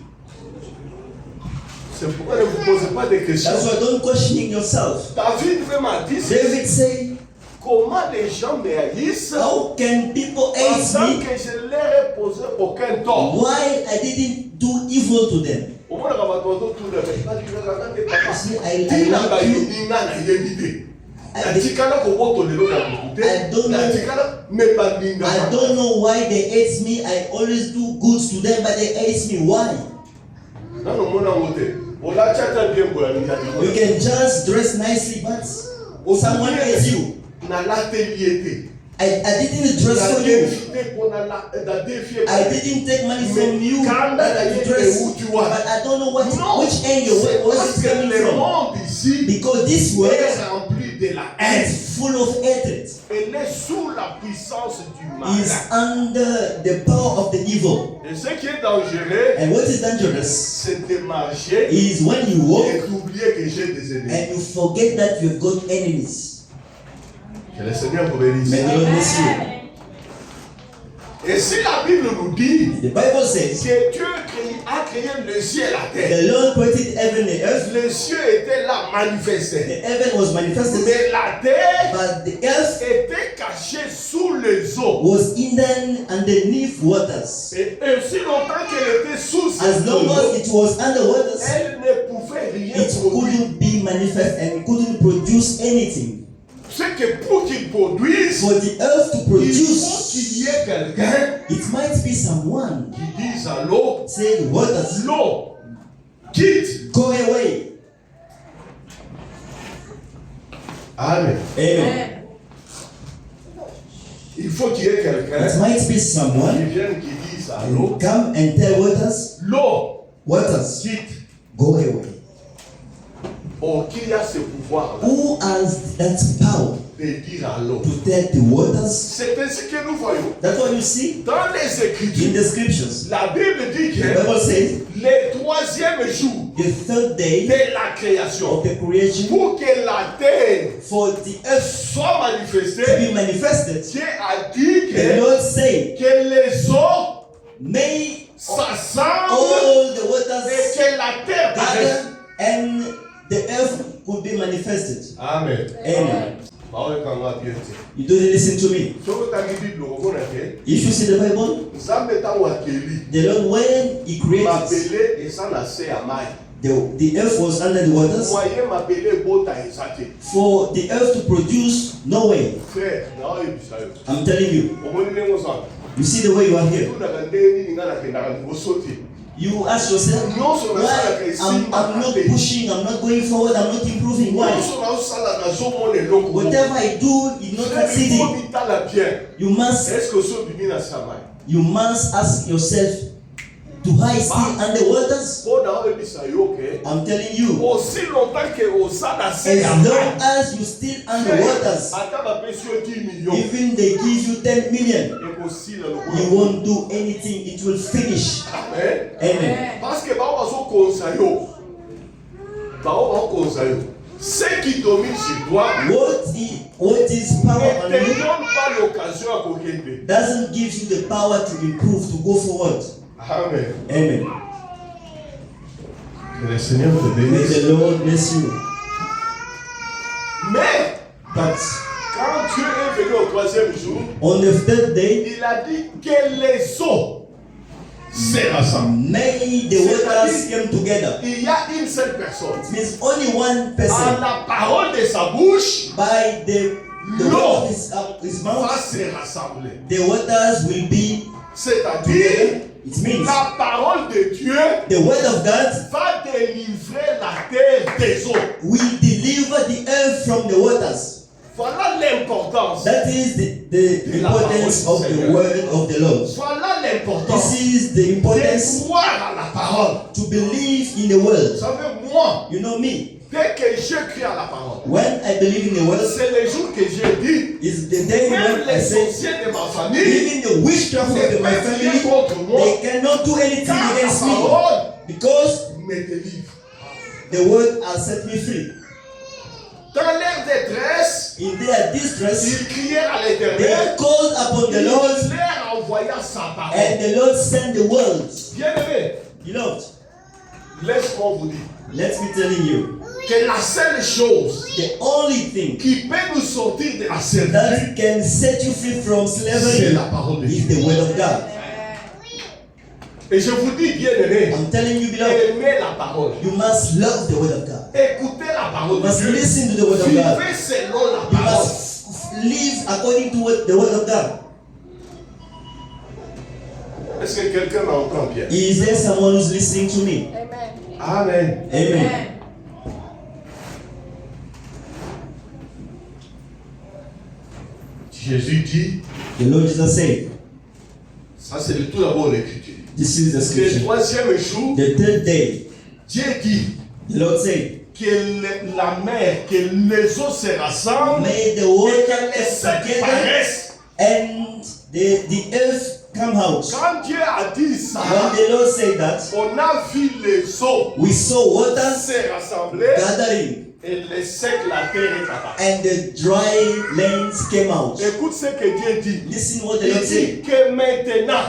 S3: C'est pourquoi ne vous posez pas de questions.
S2: That's why don't questioning yourself.
S3: David même a dit,
S2: David said,
S3: comment les gens me haïssent
S2: how can people hate
S3: pendant
S2: me
S3: que je leur ai posé aucun tort.
S2: while I didn't do evil to them?
S3: Au moins, on va tout le
S2: You see, I
S3: I
S2: like you. I don't know why they hate me. I always do good to them, but they hate me. Why? You can just dress nicely, but someone hates you. I didn't dress for you. I didn't take money from you to dress, but I don't know which angle, where it's coming from. Because this world is full of hatred.
S3: Elle est sous la puissance du
S2: Is
S3: mal.
S2: under the power of the evil.
S3: Et ce qui est dangereux,
S2: And what is dangerous
S3: c'est de marcher
S2: is when you walk
S3: et d'oublier que j'ai des ennemis.
S2: and you forget that you've got enemies.
S3: Que le Seigneur vous bénisse.
S2: May the Lord bless you.
S3: Et si la Bible nous dit
S2: The Bible says
S3: que Dieu a créé le ciel et la terre,
S2: the Lord created heaven and earth.
S3: les cieux étaient là manifestés.
S2: The heaven was manifested,
S3: Mais la terre
S2: but the earth
S3: était cachée sous les eaux.
S2: was hidden underneath waters.
S3: Et aussi longtemps qu'elle était sous
S2: As
S3: ces
S2: long
S3: eaux,
S2: as it was under waters,
S3: elle ne pouvait rien
S2: it
S3: produire.
S2: couldn't be manifest and couldn't produce anything.
S3: C'est que pour qu'il produise,
S2: For the earth to
S3: il faut
S2: produce,
S3: qu'il y ait quelqu'un
S2: it might be someone
S3: qui dise à l'eau,
S2: say waters,
S3: l'eau, quitte.
S2: go away.
S3: Amen.
S2: Amen.
S3: Il faut qu'il y ait quelqu'un
S2: It might be
S3: qui
S2: someone
S3: vienne qui dise à
S2: who
S3: l'eau,
S2: come and tell waters,
S3: l'eau,
S2: waters,
S3: quitte.
S2: go away.
S3: Or, qui a ce pouvoir
S2: Who has that power
S3: de dire à l'eau?
S2: to tell the waters?
S3: C'est ainsi que nous voyons.
S2: That's what you see
S3: Dans les
S2: in
S3: Écritures,
S2: the scriptures.
S3: la Bible dit
S2: The
S3: que
S2: Bible says
S3: le troisième jour
S2: the third day
S3: de la création,
S2: of the creation,
S3: pour que la terre
S2: for the earth
S3: soit
S2: to
S3: manifestée,
S2: be manifested,
S3: Dieu a dit
S2: the Lord said,
S3: que les eaux
S2: may
S3: s'assemblent
S2: all the
S3: et
S2: waters
S3: que la terre paraisse.
S2: gather and the earth could be manifested.
S3: Amen.
S2: Amen.
S3: Mawe kanga bien te.
S2: You don't listen to me.
S3: Soko tangi Bible komona ke
S2: If you see the Bible,
S3: Nzambe tango akeli
S2: the Lord, when He created
S3: mabele eza na se ya mai.
S2: The earth was under the waters.
S3: Moyen m'appeler bota ezate.
S2: For the earth to produce, no way.
S3: Frère, na oyebisayo.
S2: I'm telling you.
S3: Omoni nengo sana.
S2: You see the way you are here.
S3: Tu na kandeni ngana kendaka ngosoti.
S2: You ask yourself, why I'm not pushing, I'm not going forward, I'm not improving. Why? Whatever I do is not succeeding. You must ask yourself, do I still under waters? I'm telling you, as long as you still under waters, even they give you 10 million, you won't do anything, it will finish. Amen.
S3: Ce qui domine sur toi
S2: what is power on
S3: ne te
S2: you
S3: donne pas l'occasion à coquiner.
S2: doesn't give you the power to improve, to go forward.
S3: Amen.
S2: Amen.
S1: Que le Seigneur te
S2: May
S1: bénisse.
S2: the Lord bless you.
S3: Mais
S2: But
S3: quand Dieu est venu au troisième jour,
S2: on the third day,
S3: il a dit que les eaux se rassemblent.
S2: may the waters came together.
S3: Il y a une seule personne.
S2: It means only one
S3: À
S2: person.
S3: la parole de sa bouche,
S2: By the word of his
S3: va
S2: mouth,
S3: se rassembler.
S2: the waters will be
S3: C'est-à-dire,
S2: together. It means
S3: la parole de Dieu
S2: the word of God
S3: va délivrer la terre des eaux.
S2: will deliver the earth from the waters.
S3: Voilà l'importance.
S2: That is the importance of the word of the Lord.
S3: Voilà l'importance
S2: This is the
S3: de
S2: importance
S3: croire à la parole.
S2: to believe in the word.
S3: Vous savez, moi,
S2: You know me.
S3: dès que je crie à la parole,
S2: When I believe in the word,
S3: c'est le jour que j'ai dit,
S2: is the day
S3: même
S2: when I
S3: les
S2: say,
S3: sorciers de ma famille
S2: even the witchcraft of my
S3: ne peuvent rien
S2: family,
S3: contre moi,
S2: they cannot do anything
S3: car la
S2: against me
S3: parole
S2: because
S3: me délivre.
S2: the word has set me free.
S3: Dans leur détresse,
S2: In their distress,
S3: ils crièrent à
S2: they
S3: l'Éternel,
S2: called upon the Lord,
S3: il leur envoya sa parole.
S2: and the Lord sent the words.
S3: Bien-aimé,
S2: Beloved,
S3: laisse-moi vous dire
S2: let me telling you,
S3: que la seule chose
S2: the only thing
S3: qui peut nous sortir de la servitude,
S2: that can set you free from
S3: c'est
S2: slavery
S3: la parole de
S2: is
S3: Dieu.
S2: the word of God.
S3: Et je vous dis, bien-aimé,
S2: I'm telling you, beloved,
S3: aimez la parole.
S2: you must love the word of God.
S3: Écoutez la parole
S2: You
S3: de
S2: must
S3: Dieu.
S2: listen to the word of God.
S3: Vivez selon la
S2: You
S3: parole.
S2: must live according to the word of God.
S3: Est-ce que quelqu'un m'entend bien?
S2: Is there someone who's listening to me?
S3: Amen.
S2: Amen.
S3: Jésus dit,
S2: The Lord Jesus said,
S3: ça c'est le tout d'abord l'écriture.
S2: this is the
S3: Le
S2: scripture.
S3: troisième jour,
S2: The third day,
S3: Dieu dit
S2: the Lord said,
S3: que la mer, que les eaux se rassemblent
S2: may the
S3: et
S2: water
S3: que les
S2: come
S3: secs
S2: together
S3: paraissent.
S2: and the earth come out.
S3: Quand Dieu a dit ça,
S2: When the Lord said that,
S3: on a vu les eaux
S2: we saw waters
S3: se rassembler
S2: gathering
S3: et les secs, la terre est apparue.
S2: and the dry lands came out.
S3: Écoute ce que Dieu dit.
S2: Listen what the
S3: Il
S2: Lord
S3: dit
S2: said.
S3: que maintenant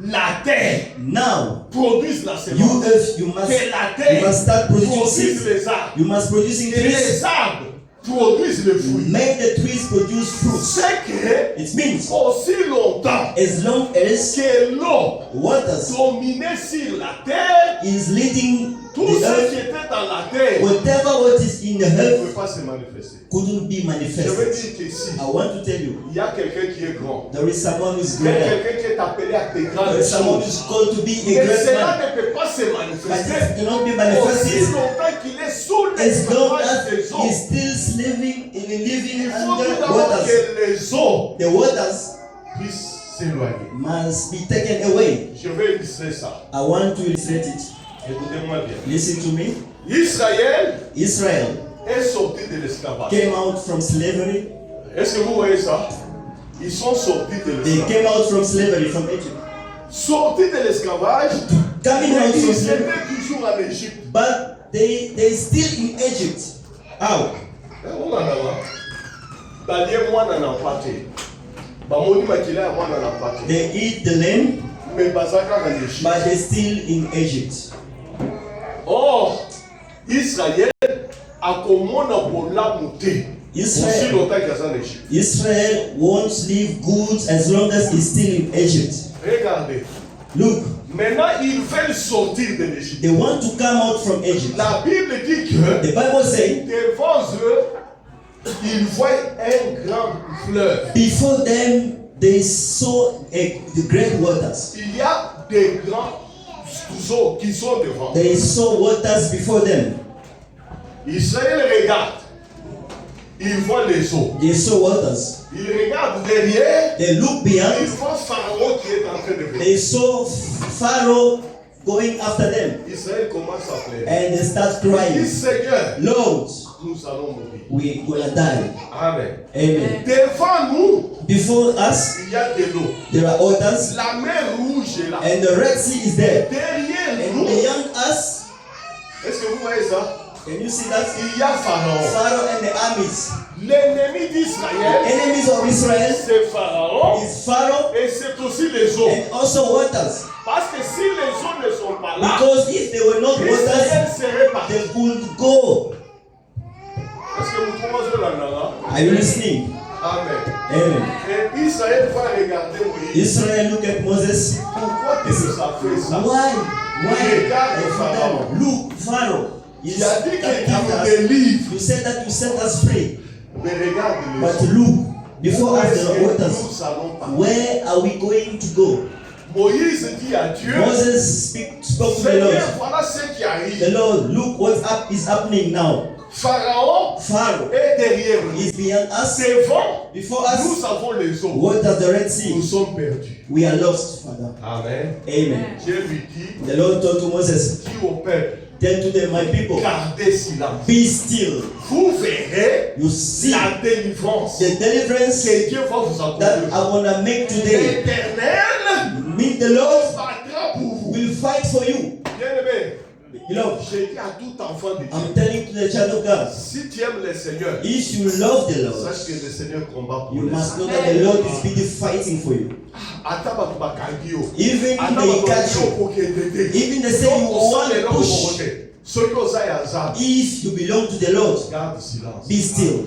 S3: la terre
S2: Now,
S3: produise la
S2: you
S3: semence.
S2: earth,
S3: Que la
S2: you must start
S3: terre
S2: producing
S3: produise
S2: seeds.
S3: les arbres.
S2: You must producing
S3: Que
S2: trees.
S3: les arbres produisent le fruit.
S2: Make the trees produce fruits.
S3: C'est que
S2: It means
S3: aussi longtemps
S2: as long as
S3: que l'eau
S2: waters
S3: dominait sur la terre,
S2: is leading
S3: tout
S2: the
S3: ce
S2: earth,
S3: qui était dans la terre
S2: whatever what is in the
S3: ne
S2: earth
S3: pouvait pas se manifester.
S2: couldn't be
S3: Je veux
S2: manifested.
S3: dire qu'ici,
S2: I want to tell you,
S3: il y a quelqu'un qui est grand.
S2: there is someone who's
S3: Il y a
S2: greater.
S3: quelqu'un qui est appelé à des
S2: There
S3: grandes
S2: is someone
S3: choses.
S2: who's called to be a
S3: Mais
S2: great
S3: cela
S2: man,
S3: ne peut pas se
S2: but
S3: manifester
S2: it cannot be
S3: aussi
S2: manifested
S3: longtemps qu'il est sous
S2: as long
S3: l'esclavage
S2: as
S3: des eaux.
S2: he's still living
S3: Il faut
S2: under
S3: tout d'abord
S2: waters.
S3: que les eaux
S2: The waters
S3: puissent s'éloigner.
S2: must be taken away.
S3: Je vais illustrer ça.
S2: I want to illustrate it.
S3: Écoutez-moi bien.
S2: Listen to me.
S3: Israël
S2: Israel
S3: est sorti de l'esclavage.
S2: came out from slavery.
S3: Est-ce que vous voyez ça? Ils sont sortis de
S2: They
S3: l'esclavage.
S2: came out from slavery from Egypt.
S3: Sortis de l'esclavage,
S2: Coming
S3: mais
S2: out from
S3: ils
S2: slavery.
S3: étaient toujours en Égypte.
S2: But they still in Egypt. How?
S3: On en a là. D'ailleurs, moi, on en a pas été. Bamoni makila, moi, on en a pas été.
S2: They eat the lamb,
S3: Mais bazaka en Égypte.
S2: but they still in Egypt.
S3: Or, Israël a commandé pour la montée. Aussi
S2: Israel,
S3: longtemps qu'il est en Égypte.
S2: Israel won't live good as long as he's still in Egypt.
S3: Regardez.
S2: Look.
S3: Maintenant, ils veulent sortir de l'Égypte.
S2: They want to come out from Egypt.
S3: La Bible dit que
S2: The Bible says,
S3: devant eux, ils voient un grand fleuve.
S2: before them, they saw the great waters.
S3: Il y a des grands eaux qui sont devant.
S2: They saw waters before them.
S3: Israël regarde. Ils voient les eaux.
S2: They saw waters.
S3: Ils regardent derrière.
S2: They look
S3: Ils
S2: beyond.
S3: voient Pharaon qui est en train de venir.
S2: They saw Pharaoh going after them.
S3: Israël commence à pleurer.
S2: And they start
S3: Il dit,
S2: crying,
S3: Seigneur,
S2: Lord,
S3: nous allons mourir.
S2: we're gonna die.
S3: Amen.
S2: Amen.
S3: Devant nous,
S2: Before us,
S3: il y a de l'eau.
S2: there are waters,
S3: La mer rouge est là.
S2: and the Red Sea is there.
S3: Derrière
S2: And
S3: nous,
S2: beyond us,
S3: est-ce que vous voyez ça?
S2: can you see that?
S3: Il y a Pharaon.
S2: Pharaoh and the armies.
S3: L'ennemi d'Israël,
S2: Enemies of Israel
S3: c'est Pharaon
S2: is Pharaoh
S3: et c'est aussi les eaux.
S2: and also waters.
S3: Parce que si les eaux ne sont pas là,
S2: Because if they were not
S3: Israël
S2: waters,
S3: serait parti.
S2: they could go.
S3: Est-ce que vous trouvez la nana?
S2: Are you listening?
S3: Amen.
S2: Amen.
S3: Et Israël va regarder Moïse.
S2: Israel look at Moses.
S3: Pourquoi tu nous as fait ça?
S2: Why?
S3: Regarde
S2: And for
S3: Pharaon.
S2: them, look, Pharaoh.
S3: Il a dit que tu nous
S2: us.
S3: délivres.
S2: You said that you set us free.
S3: Mais regarde les
S2: But
S3: eaux.
S2: look, before
S3: Où
S2: us
S3: est-ce
S2: there
S3: que
S2: are waters.
S3: nous allons partir?
S2: Where are we going to go?
S3: Moïse dit à Dieu,
S2: Moses spoke to the
S3: Seigneur,
S2: Lord.
S3: voilà ce qui arrive.
S2: The Lord, look what is happening now.
S3: Pharaon
S2: Pharaoh
S3: est derrière nous.
S2: is beyond us.
S3: Devant,
S2: Before us,
S3: nous avons les eaux.
S2: waters the Red Sea.
S3: Nous sommes perdus.
S2: We are lost, Father.
S3: Amen.
S2: Amen.
S3: Dieu lui dit,
S2: The Lord told to Moses,
S3: dis au peuple,
S2: tell to them, my people,
S3: gardez silence.
S2: be still.
S3: Vous verrez
S2: You see
S3: la délivrance
S2: the deliverance
S3: que Dieu va vous
S2: that
S3: accorder.
S2: I want to make today.
S3: L'Éternel
S2: Meet the Lord
S3: battra pour vous.
S2: will fight for you.
S3: Bien-aimé,
S2: Beloved,
S3: j'ai dit à tout enfant de Dieu,
S2: I'm telling to the child of God,
S3: si tu aimes le Seigneur,
S2: if you love the Lord,
S3: sache que le Seigneur combat pour
S2: you
S3: les
S2: must know that the Lord is busy fighting for you.
S3: Ata bato bakangi yo.
S2: Even
S3: Ata
S2: if they
S3: bato
S2: catch you,
S3: okende te.
S2: even they say you want to push,
S3: push. Soki oza ya Nzambe,
S2: if you belong to the Lord,
S3: garde silence.
S2: be still.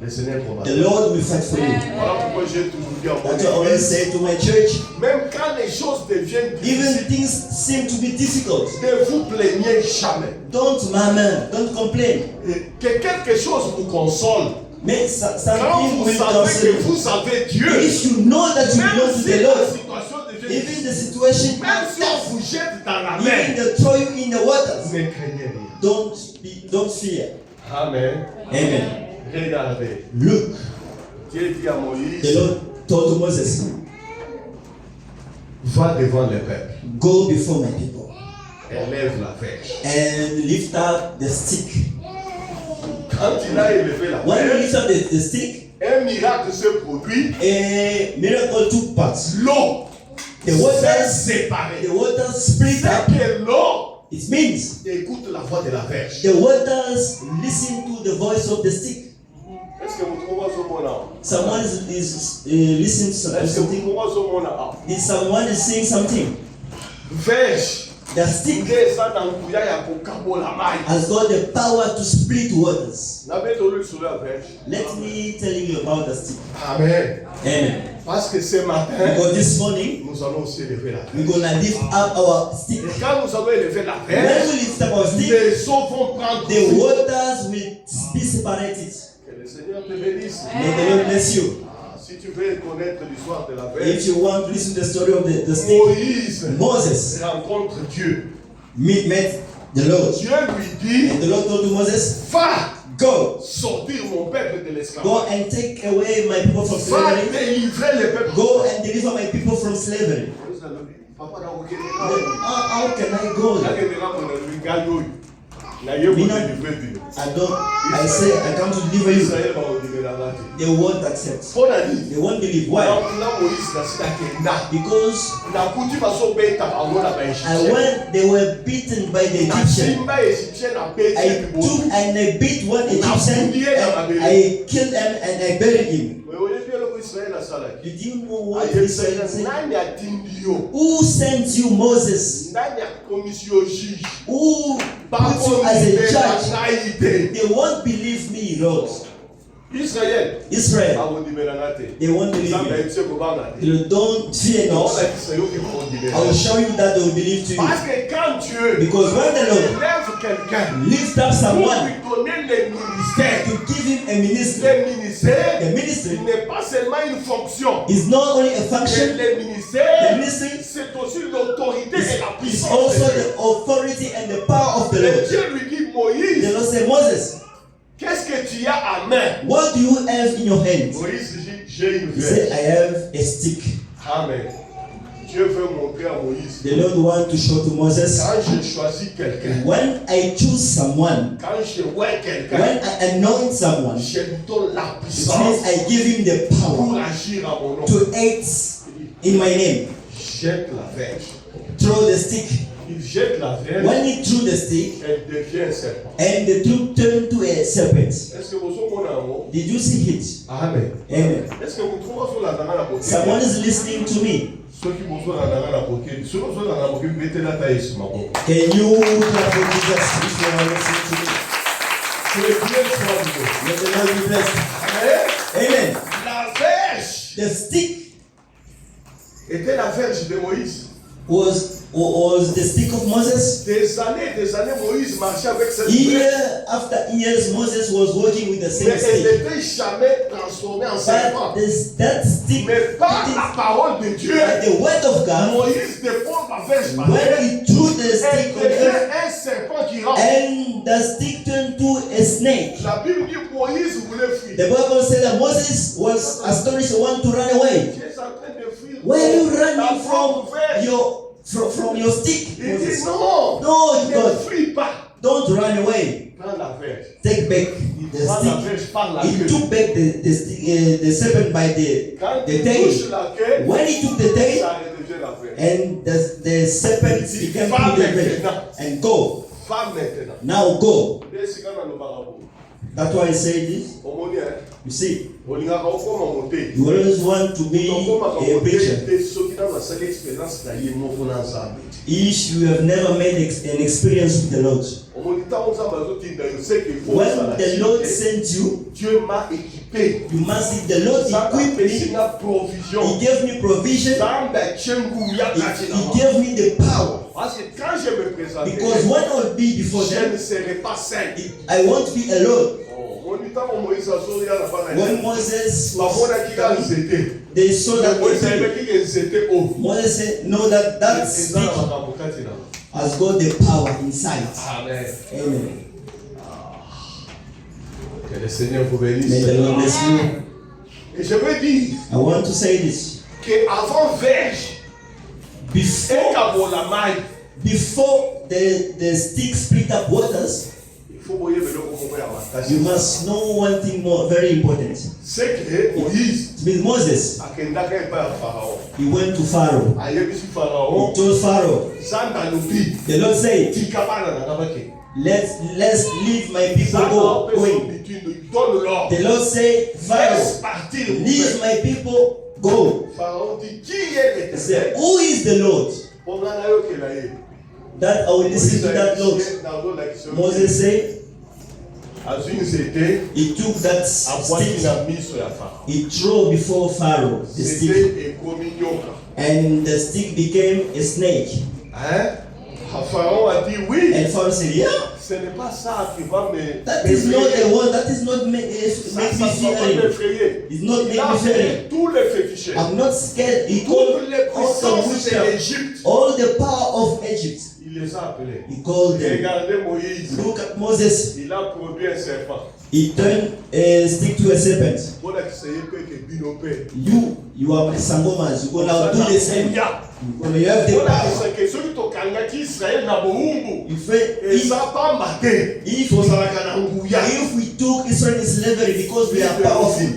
S3: Le Seigneur combat.
S2: The Lord will fight for you.
S3: Voilà pourquoi j'ai toujours dit à mon
S2: That's what I always
S3: église,
S2: say to my church.
S3: même quand les choses deviennent
S2: Even
S3: difficiles,
S2: things seem to be difficult,
S3: ne vous plaignez jamais.
S2: don't murmur, don't complain.
S3: Et que quelque chose vous console.
S2: Make
S3: Quand
S2: something
S3: vous
S2: will
S3: savez
S2: console
S3: que
S2: you.
S3: vous avez Dieu,
S2: If you know that you
S3: même
S2: belong to
S3: si
S2: the
S3: la
S2: Lord,
S3: situation devient
S2: even
S3: difficile,
S2: the situation,
S3: même si on vous jette dans la
S2: even
S3: mer,
S2: they throw you in the waters,
S3: ne craignez rien.
S2: don't fear.
S3: Amen.
S2: Amen.
S3: Regardez.
S2: Look,
S3: Dieu dit à Moïse,
S2: the Lord told to Moses,
S3: va devant le peuple,
S2: go before my people
S3: élève la verge.
S2: and lift up the stick.
S3: Quand il a élevé la
S2: When you
S3: verge,
S2: lift up the stick,
S3: un miracle se produit.
S2: a miracle took place.
S3: L'eau
S2: The
S3: s'est
S2: waters,
S3: séparée.
S2: the waters split up.
S3: C'est que l'eau
S2: It means
S3: écoute la voix de la verge.
S2: the waters listen to the voice of the stick.
S3: Est-ce que vous trouvez ce mot-là?
S2: Someone is listening to
S3: Est-ce que vous
S2: something.
S3: trouvez ce mot-là?
S2: Did someone is saying something?
S3: Verge.
S2: The stick
S3: Nde eza na nguya ya kokabola mai.
S2: has got the power to split waters.
S3: Nabetoli sur la verge.
S2: Let me tell you about the stick.
S3: Amen.
S2: Amen.
S3: Parce que ce matin,
S2: Because this morning
S3: nous allons aussi élever la
S2: we're
S3: verge.
S2: gonna lift up our stick.
S3: Et quand nous allons élever la
S2: When
S3: verge,
S2: we lift up our stick,
S3: les eaux vont prendre.
S2: the waters will be separated.
S3: Que le Seigneur te bénisse.
S2: May the Lord bless you.
S3: Si tu veux connaître l'histoire de la
S2: If
S3: verge,
S2: you want to listen to the story of the stick,
S3: Moïse
S2: Moses
S3: rencontre Dieu.
S2: met the Lord.
S3: Dieu lui dit,
S2: And the Lord told to Moses,
S3: va
S2: go,
S3: sortir mon peuple de
S2: go
S3: l'esclavage.
S2: and take away my people from
S3: Va
S2: slavery.
S3: délivrer le peuple.
S2: Go and deliver my people from slavery.
S3: Papa na okende
S2: How can I go? I say I come to deliver you. They won't accept. They won't believe. Why? Because when they were beaten by the Egyptian, I took and I beat one Egyptian and I killed him and I buried him. Did you know what Israel said? Who sent you, Moses? Who put you as a judge? They won't believe me, Lord.
S3: Israël.
S2: They won't believe you. You don't fear not. I will show you that they will believe to you. Because when the Lord lifts up someone to give him a ministry, the ministry is not only a function, the ministry is also the authority and the power of the Lord. The Lord said, Moses,
S3: qu'est-ce que tu as à main?
S2: What do you have in your hand?
S3: Moïse dit, j'ai une
S2: He said,
S3: verge.
S2: I have a stick.
S3: Amen. Dieu veut montrer à Moïse.
S2: The Lord wants to show to Moses.
S3: Quand je choisis quelqu'un.
S2: When I choose someone.
S3: Quand je vois quelqu'un.
S2: When I anoint someone.
S3: Je lui donne la
S2: It
S3: puissance.
S2: means I give him the
S3: Pour
S2: power
S3: agir à mon nom.
S2: to act in my name.
S3: Jette la verge.
S2: Throw the stick.
S3: Il jette la verge.
S2: When he threw the stick,
S3: elle devient un serpent.
S2: and the truth turned to a serpent.
S3: Est-ce que vous avez
S2: Did you see it?
S3: Amen.
S2: Amen.
S3: Est-ce que vous trouvez sur la dernière côté?
S2: Someone is listening to me.
S3: Ceux qui vous sont dans la dernière côté, ceux qui sont dans la côté, mettez la taille sur ma boca.
S2: Can you clap for Jesus if you are listening to me?
S3: Que Dieu soit loué.
S2: Let the Lord be blessed.
S3: Amen.
S2: Amen.
S3: La verge
S2: The stick
S3: était la verge de Moïse.
S2: was the stick of Moses.
S3: Des années, Moïse marchait avec cette
S2: Year
S3: verge.
S2: after years, Moses was walking with the same
S3: Mais elle
S2: stick.
S3: n'était jamais transformée en serpent.
S2: But that stick,
S3: Mais par la parole de Dieu,
S2: by the word of God,
S3: Moïse dépose la verge par
S2: when
S3: terre.
S2: he threw the
S3: Elle
S2: stick on
S3: devient
S2: earth,
S3: un serpent qui rentre.
S2: and the stick turned to a snake.
S3: La Bible dit Moïse voulait fuir.
S2: The Bible said that Moses was astonished and wanted to run away.
S3: Tu es en train de fuir.
S2: Where are you
S3: La
S2: running
S3: propre verge.
S2: from your stick?
S3: Il dit
S2: Moses?
S3: non.
S2: No,
S3: Ne
S2: God,
S3: fuis pas.
S2: don't run away.
S3: Prends la verge.
S2: Take back the
S3: Prends la
S2: stick.
S3: verge par la
S2: He
S3: queue.
S2: took back the serpent by
S3: Quand
S2: the
S3: il
S2: tail.
S3: touche la queue,
S2: When he took the tail,
S3: ça redevient la verge.
S2: and the serpent became
S3: Va
S2: to the
S3: maintenant.
S2: belly. And go.
S3: Va maintenant.
S2: Now go.
S3: Laisse quand on va là-bas.
S2: That's why I say this.
S3: Omoni, hein?
S2: You see,
S3: Olingaka okoma mote.
S2: you always want to be
S3: Okoma
S2: a preacher.
S3: mote te soki na basali expérience na ye moko na Nzambe.
S2: If you have never made an experience with the Lord,
S3: Omoni ntango Nzambe azotinda yo c'est que faut
S2: when
S3: osala
S2: the
S3: ti
S2: Lord
S3: te.
S2: sent you,
S3: Dieu m'a équipé.
S2: you must see the Lord
S3: Nzambe
S2: equipped
S3: apesi
S2: me.
S3: nga provision.
S2: He gave me provision.
S3: Nzambe atie nguya kati na
S2: He
S3: moi.
S2: gave me the power.
S3: Parce que quand je me présente,
S2: Because when I'll be before
S3: je
S2: them,
S3: ne serai pas seul.
S2: I won't be alone.
S3: Omoni ntango Moïse azoya na bana
S2: When
S3: ye.
S2: Moses
S3: bamonaki ka
S2: was
S3: nzete.
S2: they saw that
S3: Moïse
S2: the
S3: ayebaki ke nzete oyo.
S2: Moses said, know that that
S3: Eza na
S2: stick
S3: makambo kati na moi.
S2: has got the power inside.
S3: Amen.
S2: Amen.
S3: Que le Seigneur vous
S2: May the
S3: bénisse.
S2: Lord bless you.
S3: Et je veux dire
S2: I want to say this.
S3: que avant verge,
S2: Before
S3: before
S2: the stick split up waters,
S3: il faut voyer beloko moko ya makasi.
S2: you must know one thing more very important.
S3: C'est que Moïse
S2: It means Moses,
S3: akendaka epai ya Pharaon.
S2: he went to Pharaoh.
S3: Ayebisi
S2: He
S3: Pharaon,
S2: told Pharaoh,
S3: Nzambe alobi,
S2: the Lord said,
S3: tika bana na nga bakende.
S2: let's leave my people
S3: Nzambe
S2: go.
S3: apesa
S2: Going.
S3: bitundo, il donne l'ordre.
S2: The Lord said,
S3: Laisse
S2: Pharaoh,
S3: partir le
S2: leave
S3: peuple.
S2: my people go.
S3: Pharaon dit, qui est
S2: He said,
S3: l'Éternel?
S2: who is the Lord?
S3: Ponga na yo kela ye.
S2: That I will listen to that Lord. Moses said,
S3: azwi nzete
S2: he took that
S3: abwaki
S2: stick,
S3: na miso ya Pharaon.
S2: he threw before Pharaoh the stick,
S3: Nzete ekomi nyoka.
S2: and the stick became a snake.
S3: Hein? Pharaon a dit oui.
S2: And Pharaoh said, yeah,
S3: Ce n'est pas ça qui va me.
S2: that is not the one, that is not make me
S3: Ça va pas
S2: fearing.
S3: m'effrayer.
S2: It's not
S3: Il
S2: make
S3: a
S2: me fearing.
S3: fait tous les fétichés.
S2: I'm not scared. He called
S3: Toutes les
S2: all the
S3: puissances de
S2: witchcraft,
S3: l'Égypte.
S2: all the power of Egypt.
S3: Il les a appelés.
S2: He called them.
S3: Regardez Moïse.
S2: Look at Moses.
S3: Il a produit un serpent.
S2: He turned a stick to a serpent.
S3: Pour l'accueillir que binopé.
S2: You are my sangomas. You're gonna do the same. You're gonna have the
S3: Pour
S2: power.
S3: l'accueillir ceux qui tokangaki Israël na boumbu.
S2: You fait,
S3: Eza pamba te.
S2: if
S3: Tozalaka na nguya.
S2: we took Israel in slavery because we are powerful,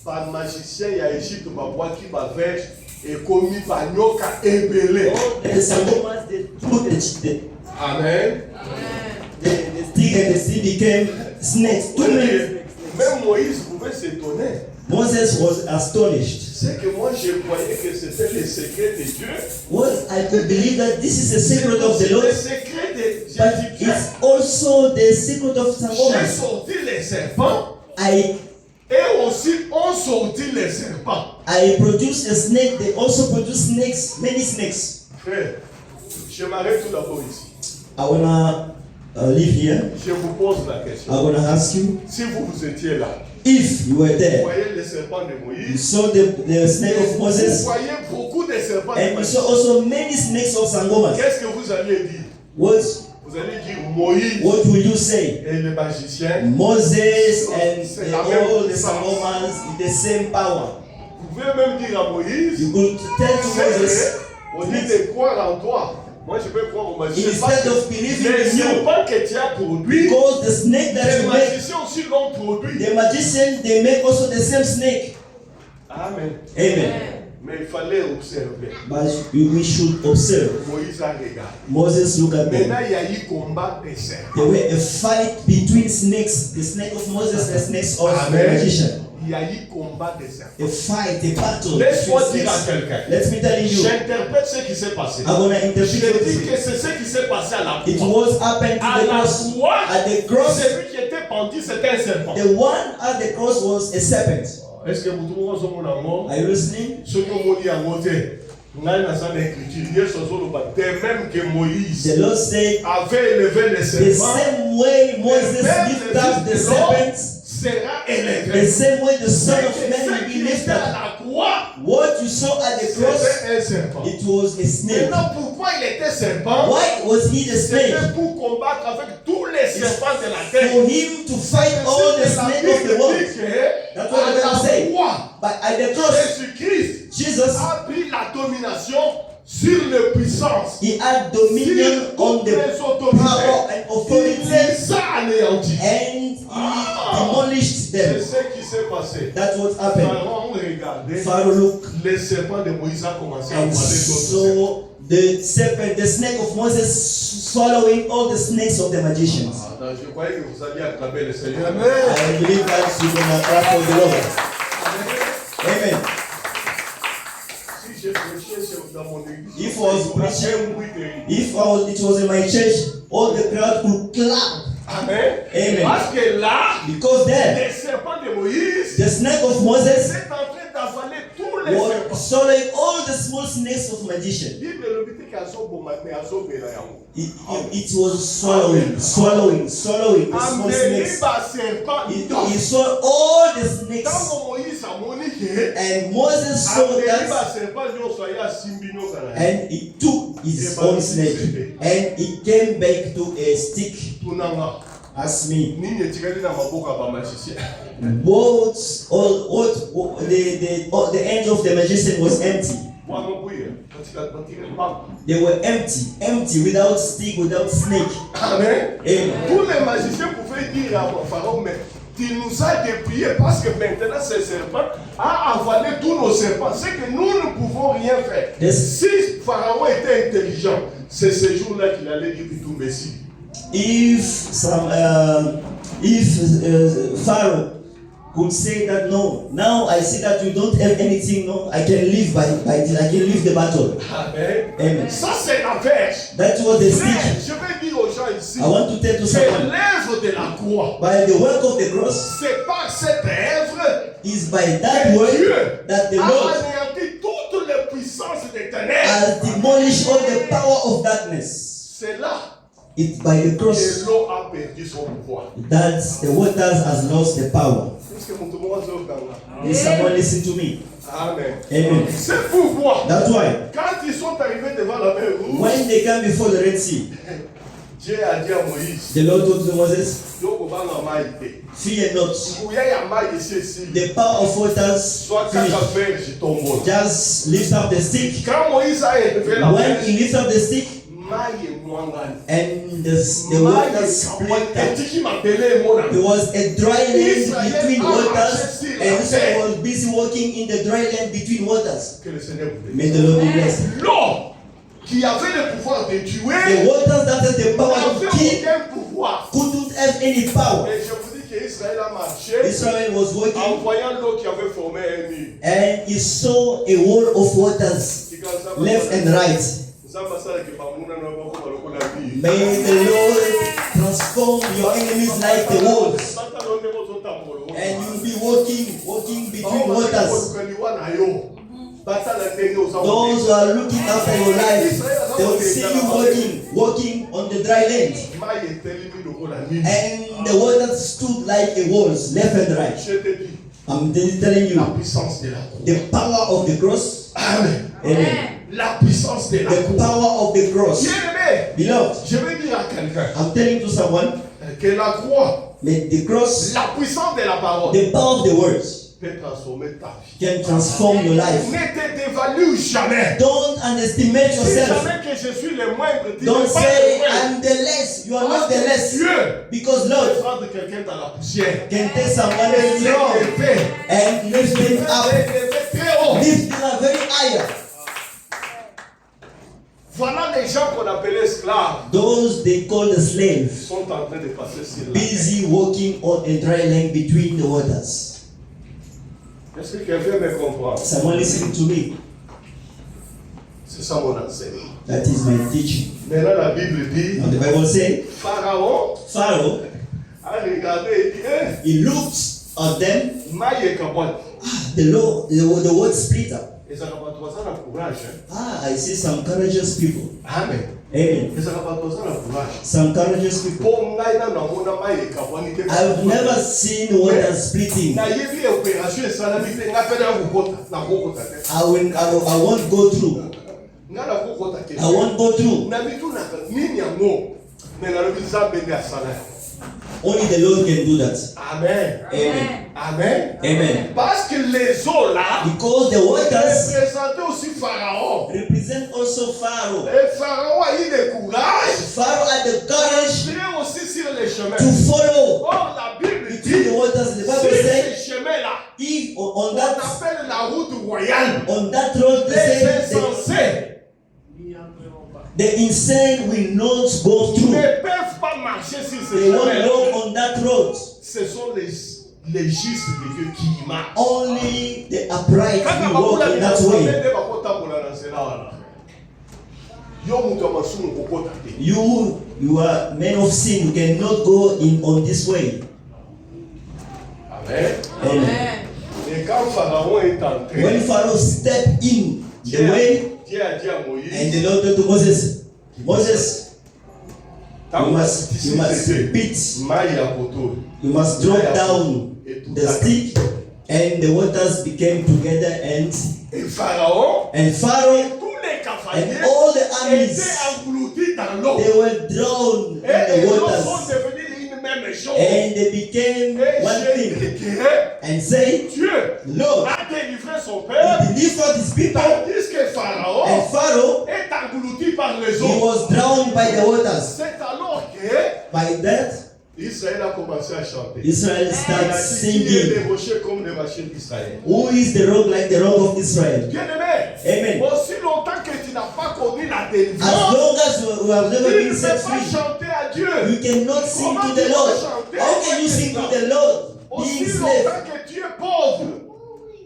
S3: Ba magicien ya Égypte babwaki ba verge ekomi banyoka ebele.
S2: the sangomas they took the
S3: Amen.
S2: stick and the stick became snakes. Too many.
S3: Même Moïse pouvait s'étonner.
S2: Moses was astonished.
S3: C'est que moi je croyais que c'était le secret de Dieu.
S2: What I could believe that this is the secret of the Lord,
S3: Le secret des
S2: but
S3: Égyptiens.
S2: it's also the secret of
S3: J'ai
S2: sangomas.
S3: sorti les serpents
S2: I
S3: Et aussi, on sortit les serpents.
S2: I produce a snake. They also produce snakes, many snakes.
S3: Frère, je m'arrête tout d'abord ici.
S2: I wanna live here.
S3: Je vous pose la question.
S2: I wanna ask you,
S3: Si vous étiez là,
S2: if you were
S3: vous
S2: there,
S3: voyez les serpents de
S2: you
S3: Moïse,
S2: saw the snake of
S3: vous
S2: Moses,
S3: voyez beaucoup de serpents de
S2: and you
S3: Moïse.
S2: saw also many snakes of Sangomas.
S3: Qu'est-ce que vous alliez dire?
S2: What
S3: Vous allez dire Moïse
S2: will you say?
S3: et les magiciens.
S2: Moses and
S3: C'est la même
S2: all the
S3: puissance.
S2: Sangomas, the same power.
S3: Vous pouvez même dire à Moïse,
S2: You could tell to
S3: c'est
S2: Moses,
S3: vrai, au lieu de croire en toi. Moi, je peux croire au magicien.
S2: instead of believing
S3: Les
S2: in you,
S3: serpents que tu as produits,
S2: because the snake that
S3: les
S2: you make,
S3: magiciens aussi l'ont produit.
S2: the magician, they make also the same snake.
S3: Amen.
S2: Amen.
S3: Mais il fallait observer.
S2: But we should observe.
S3: Moïse a regardé.
S2: Moses looked at
S3: Maintenant,
S2: them.
S3: il y a eu combat des serpents.
S2: There were a fight between snakes, the snake of Moses and the snakes of the
S3: Amen.
S2: magician.
S3: Il y a eu combat des serpents.
S2: A fight, a battle.
S3: Laisse-moi
S2: between
S3: dire à
S2: snakes.
S3: quelqu'un.
S2: Let me tell you,
S3: J'interprète ce qui s'est passé.
S2: I'm gonna
S3: Je
S2: interpret
S3: dis
S2: it.
S3: que c'est ce qui s'est passé à la
S2: It
S3: croix.
S2: was happened to
S3: À
S2: the
S3: la
S2: cross.
S3: croix,
S2: At the cross,
S3: celui qui était pendu, c'était un serpent.
S2: the one at the cross was a serpent.
S3: Est-ce que vous trouvez que vous avez
S2: Are you listening?
S3: ce que vous avez noté? Ngai na sana écriture, Yesu azoloba de même que Moïse
S2: The Lord said,
S3: avait élevé les
S2: the
S3: serpents,
S2: same way Moses
S3: même
S2: lifted
S3: le
S2: up the
S3: Fils de l'homme
S2: serpents,
S3: sera
S2: the
S3: élevé.
S2: same way the Son
S3: Mais
S2: of Man
S3: ce
S2: will
S3: qui
S2: be
S3: était
S2: lifted
S3: à
S2: up.
S3: la croix,
S2: What you saw at the cross,
S3: c'était un serpent.
S2: it was a snake.
S3: Maintenant, pourquoi il était serpent?
S2: Why was he the snake?
S3: C'était pour combattre avec tous les serpents de la terre.
S2: For him to fight all the snakes of the world. That's what the Bible
S3: À
S2: says.
S3: la croix,
S2: But at the cross,
S3: Jésus-Christ
S2: Jesus,
S3: a pris la domination sur les puissances,
S2: he had
S3: sur
S2: dominion on
S3: toutes
S2: the
S3: les autorités.
S2: power and
S3: Il
S2: authority,
S3: les a anéantis.
S2: and he demolished
S3: C'est
S2: them.
S3: ce qui s'est passé.
S2: That's what happened.
S3: Pharaon regardait,
S2: Pharaoh looked
S3: les serpents de Moïse a commencé à
S2: and
S3: avaler d'autres serpents.
S2: saw the serpent, the snake of Moses swallowing all the snakes of the magicians.
S3: Ah, non, je croyais que vous alliez acclamer le Seigneur.
S2: I believe that you're gonna clap for the Lord. Amen.
S3: Si je prêchais dans mon église,
S2: If I was
S3: il y aurait
S2: preaching-
S3: un bruit terrible.
S2: If it was in my church, all the crowd could clap.
S3: Amen.
S2: Amen.
S3: Parce que là,
S2: Because then,
S3: les serpents de Moïse
S2: the snake of Moses
S3: est en train d'avaler tous les
S2: was
S3: serpents.
S2: swallowing all the small snakes of magician.
S3: Bible elobi te azoboma me azobela yango.
S2: It was swallowing the small
S3: Ameni
S2: snakes.
S3: baserpent
S2: He
S3: nyonso.
S2: saw all the snakes.
S3: Ntango Moïse amoni ke
S2: And Moses saw
S3: ameni
S2: that,
S3: baserpent nyonso aye asimbi nyonso na ye.
S2: and he took his own snake, and he came back to a stick.
S3: Tunanga
S2: Ask me,
S3: nini etikali na maboko ya bamagicien.
S2: the end of the magician was empty.
S3: Wana buye batikali mbangu.
S2: They were empty, without stick, without snake.
S3: Amen.
S2: Amen.
S3: Tous les magiciens pouvaient dire à Pharaon, mais tu nous as dépouillés parce que maintenant ce serpent a avalé tous nos serpents. C'est que nous ne pouvons rien faire.
S2: Yes.
S3: Si Pharaon était intelligent, c'est ce jour-là qu'il allait dire tout Messie.
S2: If Pharaoh could say that, no, now I see that you don't have anything, no, I can live by this, I can leave the battle.
S3: Amen.
S2: Amen.
S3: Ça c'est la verge.
S2: That was the
S3: Frère,
S2: stick.
S3: je vais dire aux gens ici,
S2: I want to tell to
S3: c'est
S2: someone,
S3: l'œuvre de la croix.
S2: by the work of the cross,
S3: C'est par cette œuvre
S2: is by that
S3: que
S2: work
S3: Dieu
S2: that the
S3: a
S2: Lord
S3: anéanti toutes les puissances des ténèbres.
S2: has demolished all the power of darkness.
S3: C'est là
S2: It's by the
S3: que
S2: cross
S3: l'eau a perdu son pouvoir.
S2: that the waters has lost the power.
S3: Est-ce que mon tournoi est
S2: Did someone listen to me?
S3: Amen.
S2: Amen.
S3: C'est pourquoi,
S2: That's why
S3: quand ils sont arrivés devant la mer rouge,
S2: when they came before the Red Sea,
S3: Dieu a dit à Moïse,
S2: the Lord told to Moses,
S3: Yoko banga mai te.
S2: fear not.
S3: Nguya ya mai ici,
S2: The power of waters
S3: soit kaka
S2: finished.
S3: verge tombe.
S2: Just lift up the stick.
S3: Quand Moïse a élevé la
S2: When
S3: verge,
S2: he lifts up the stick,
S3: mai emwangani.
S2: and the
S3: Mai
S2: waters split up.
S3: etiki mabele emona.
S2: There was a dry land between waters, and Israel was busy walking in the dry land between waters.
S3: Que le Seigneur vous
S2: May
S3: bénisse.
S2: the Lord be blessed.
S3: L'eau qui avait le pouvoir de
S2: The
S3: tuer
S2: waters that had the power
S3: n'avait
S2: to kill
S3: aucun pouvoir.
S2: couldn't have any power.
S3: Et je vous dis qu'Israël a marché
S2: Israel was
S3: en
S2: walking,
S3: voyant l'eau qui avait formé un mur.
S2: and he saw a wall of waters left and right. May the Lord transform your enemies like the walls, And you will be walking between waters. Those who are looking after your life, they will see you walking on the dry land. And the waters stood like a walls, left and right. I'm telling you, the power of the cross.
S1: Amen.
S2: Amen.
S1: La puissance de la
S2: The
S1: croix.
S2: power of the cross.
S1: Bien-aimé,
S2: Beloved,
S1: je vais dire à quelqu'un
S2: I'm telling to someone,
S1: que la croix,
S2: the cross,
S1: la puissance de la parole,
S2: the power of the words
S1: peut transformer ta vie.
S2: can transform your life.
S1: Ne te dévalue jamais.
S2: Don't underestimate
S1: Dis
S2: yourself.
S1: jamais que je suis le moindre. Tu
S2: Don't
S1: n'es pas
S2: say
S1: le moindre.
S2: I'm the less. You are not the less.
S1: Dieu
S2: Because
S1: peut
S2: Lord
S1: prendre quelqu'un dans la poussière
S2: can take someone
S1: et
S2: else wrong
S1: l'élever.
S2: and lift him up,
S1: L'élever très haut.
S2: lift him up very higher.
S1: Voilà les gens qu'on appelait esclaves.
S2: Those they call the slaves,
S1: Sont en train de passer sur la
S2: busy walking on a dry land between the waters.
S1: Est-ce que quelqu'un me comprend?
S2: Someone listening to me.
S1: C'est ça mon enseignement.
S2: That is my teaching.
S1: Maintenant la Bible dit,
S2: Now the Bible says,
S1: Pharaon
S2: Pharaoh,
S1: a regardé et dit,
S2: he looked at them.
S1: maille capote.
S2: The word split up.
S1: Et ça n'a pas trop ça la courage.
S2: I see some courageous people.
S1: Amen.
S2: Amen.
S1: Et ça n'a pas trop ça la courage.
S2: Some courageous people.
S1: Pour ngai na namona maille capote.
S2: I've never seen water splitting.
S1: Na yebi opération ça na bité nga pena kokota na kokota.
S2: I won't go through.
S1: Nga na kokota ke.
S2: I won't go through.
S1: Na bitu na nini yango. Mais na lobi zambe nga sala.
S2: Only the Lord can do that.
S1: Amen.
S2: Amen.
S1: Amen.
S2: Amen.
S1: Parce que les eaux là
S2: Because the waters
S1: représentaient aussi Pharaon.
S2: represent also Pharaoh.
S1: Et Pharaon a eu le courage
S2: Pharaoh had the courage
S1: d'entrer aussi sur les chemins.
S2: to follow
S1: Or la Bible
S2: between
S1: dit
S2: the waters. The
S1: sur
S2: Bible says,
S1: ces chemins-là,
S2: if on
S1: on
S2: that
S1: appelle la route royale.
S2: road, they
S1: Les
S2: say
S1: insensés
S2: the insane will not go
S1: ne
S2: through.
S1: peuvent pas marcher sur ces
S2: They won't
S1: chemins-là.
S2: walk on that road.
S1: Ce sont les justes de Dieu qui marchent.
S2: Only the upright
S1: Kaka
S2: will walk
S1: bakula
S2: in that
S1: minasombe
S2: way.
S1: nde bakotambola na nzela wana. Yo mutu ya masumu kokota te.
S2: You are men of sin. You cannot go in on this way.
S1: Amen.
S2: Amen.
S1: Et quand Pharaon est entré,
S2: When Pharaoh stepped in the way,
S1: Dieu a dit à Moïse,
S2: and the Lord told to Moses, you must beat,
S1: maille à poteau.
S2: you must drop down the stick, and the waters became together, and
S1: Et Pharaon
S2: Pharaoh
S1: tous les cavaliers
S2: and all the
S1: étaient
S2: armies,
S1: engloutis dans l'eau.
S2: they were drowned in
S1: Et
S2: the
S1: les eaux sont
S2: waters,
S1: devenues une même chose.
S2: and they became
S1: Et
S2: one thing,
S1: Jésus,
S2: and say,
S1: Dieu
S2: Lord,
S1: a délivré son peuple,
S2: he delivered his people,
S1: tandis que Pharaon
S2: and Pharaoh,
S1: est englouti par les
S2: he
S1: eaux.
S2: was drowned by the waters.
S1: C'est alors que
S2: By that,
S1: Israël a commencé à chanter.
S2: Israel
S1: Il a
S2: started
S1: dit, qui est
S2: singing,
S1: les rochers comme les rochers d'Israël.
S2: who is the rock like the rock of Israel?
S1: Bien-aimé,
S2: Amen.
S1: aussi longtemps que tu n'as pas connu la
S2: As
S1: délivrance,
S2: long as you have
S1: tu
S2: never
S1: ne
S2: been
S1: peux
S2: set
S1: pas
S2: free,
S1: chanter à Dieu.
S2: you cannot sing to the Lord. How can you sing to the Lord
S1: Aussi
S2: being
S1: longtemps
S2: slave?
S1: que tu es pauvre,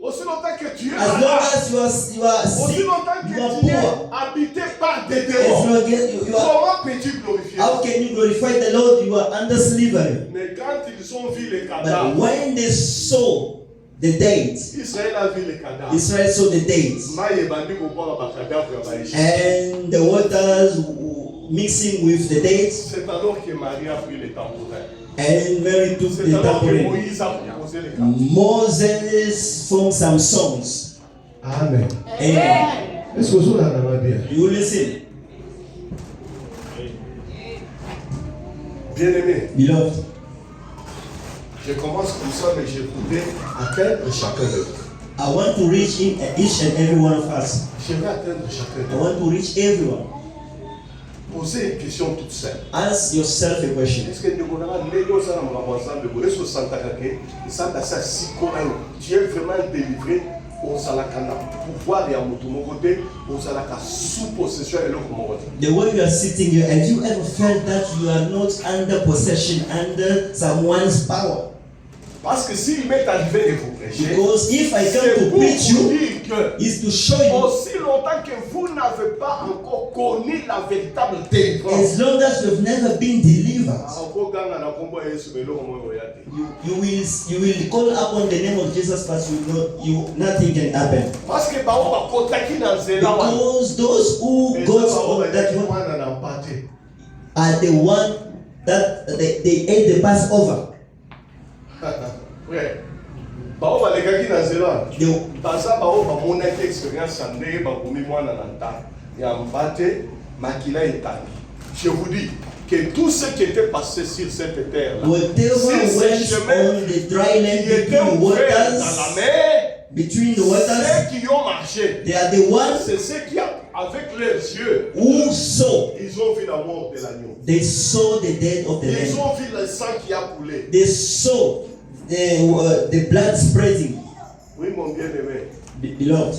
S1: aussi longtemps que tu es
S2: As long
S1: malade,
S2: as you are
S1: aussi
S2: sick,
S1: longtemps que
S2: you are
S1: tu es
S2: poor.
S1: habité par des
S2: As
S1: démons,
S2: long as you are,
S1: comment peux-tu glorifier?
S2: how can you glorify the Lord? You are under slavery.
S1: Mais quand ils ont vu les
S2: But
S1: cadavres,
S2: when they saw the dates,
S1: Israël a vu les cadavres.
S2: Israel saw the dates,
S1: Maïe ebandi kobola bakadabre ya baegypte.
S2: and the waters mixing with the dates,
S1: C'est alors que Marie a pris les tambourins.
S2: and Mary took
S1: C'est
S2: the
S1: alors que
S2: tambourine.
S1: Moïse a composé les cantiques.
S2: Moses formed some songs.
S1: Amen.
S2: Amen.
S1: Est-ce que vous l'avez bien?
S2: You listen,
S1: Bien-aimé,
S2: beloved.
S1: je commence comme ça, mais je voudrais atteindre chacun de vous.
S2: I want to reach in each and every one of us.
S1: Je vais atteindre chacun de
S2: I
S1: vous.
S2: want to reach everyone.
S1: Posez une question toute simple.
S2: Ask yourself a question.
S1: Est-ce que nous avons les deux ensemble? Est-ce que ça t'a caqué? Ça t'a ça si tu es vraiment délivré au salakana pouvoir et à mon côté au salaka sous possession et l'autre côté.
S2: The way you are sitting here, have you ever felt that you are not under possession, under someone's power?
S1: Parce que s'il m'est arrivé de vous prêcher,
S2: Because if I
S1: c'est
S2: come to
S1: pour
S2: preach
S1: vous
S2: you,
S1: dire que
S2: is to show you,
S1: aussi longtemps que vous n'avez pas encore connu la véritable délivrance,
S2: as long as you've never been delivered deliverance. You will call upon the name of Jesus, but nothing can happen. Because those who got on that one are the one that they ate the Passover.
S3: Je vous dis que tout ce qui était passé sur cette terre,
S2: whatever went on the dry land between the waters,
S3: ceux qui ont marché,
S2: they are the ones
S3: c'est ceux qui, avec leurs yeux,
S2: who saw.
S3: Ils ont vu la mort de l'agneau.
S2: They saw the death of the lamb.
S3: Ils ont vu le sang qui a coulé.
S2: They saw the blood spreading.
S3: Oui, mon bien-aimé.
S2: Beloved.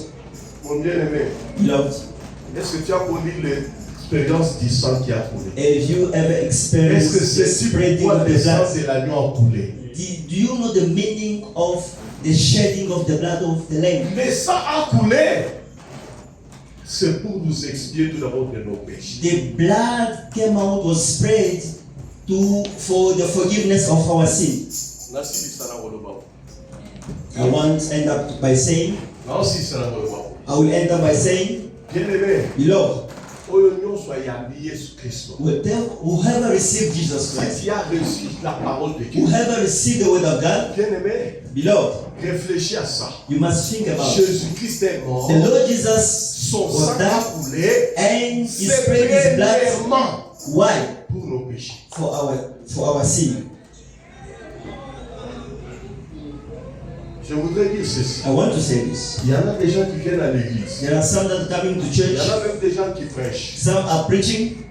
S3: Mon bien-aimé.
S2: Beloved.
S3: Est-ce que tu as connu l'expérience du sang qui a coulé?
S2: Have you ever experienced the spreading of the blood?
S3: De l'agneau a coulé?
S2: Do you know the meaning of the shedding of the blood of the lamb?
S3: Le sang a coulé. C'est pour nous expier tout d'abord de nos péchés.
S2: The blood came out, was spread for the forgiveness of our sins. I want to end up by saying, beloved, whoever received Jesus Christ, whoever received the word of God, beloved,
S3: réfléchis à ça.
S2: You must think about
S3: Jésus-Christ est mort.
S2: The Lord Jesus was died and He spread His blood. Why?
S3: Pour nos péchés.
S2: For our sin.
S3: Je voudrais dire ceci.
S2: I want to say this.
S3: Il y en a des gens qui viennent à l'église.
S2: There are some that are coming to church.
S3: Il y en a même des gens qui prêchent.
S2: Some are preaching.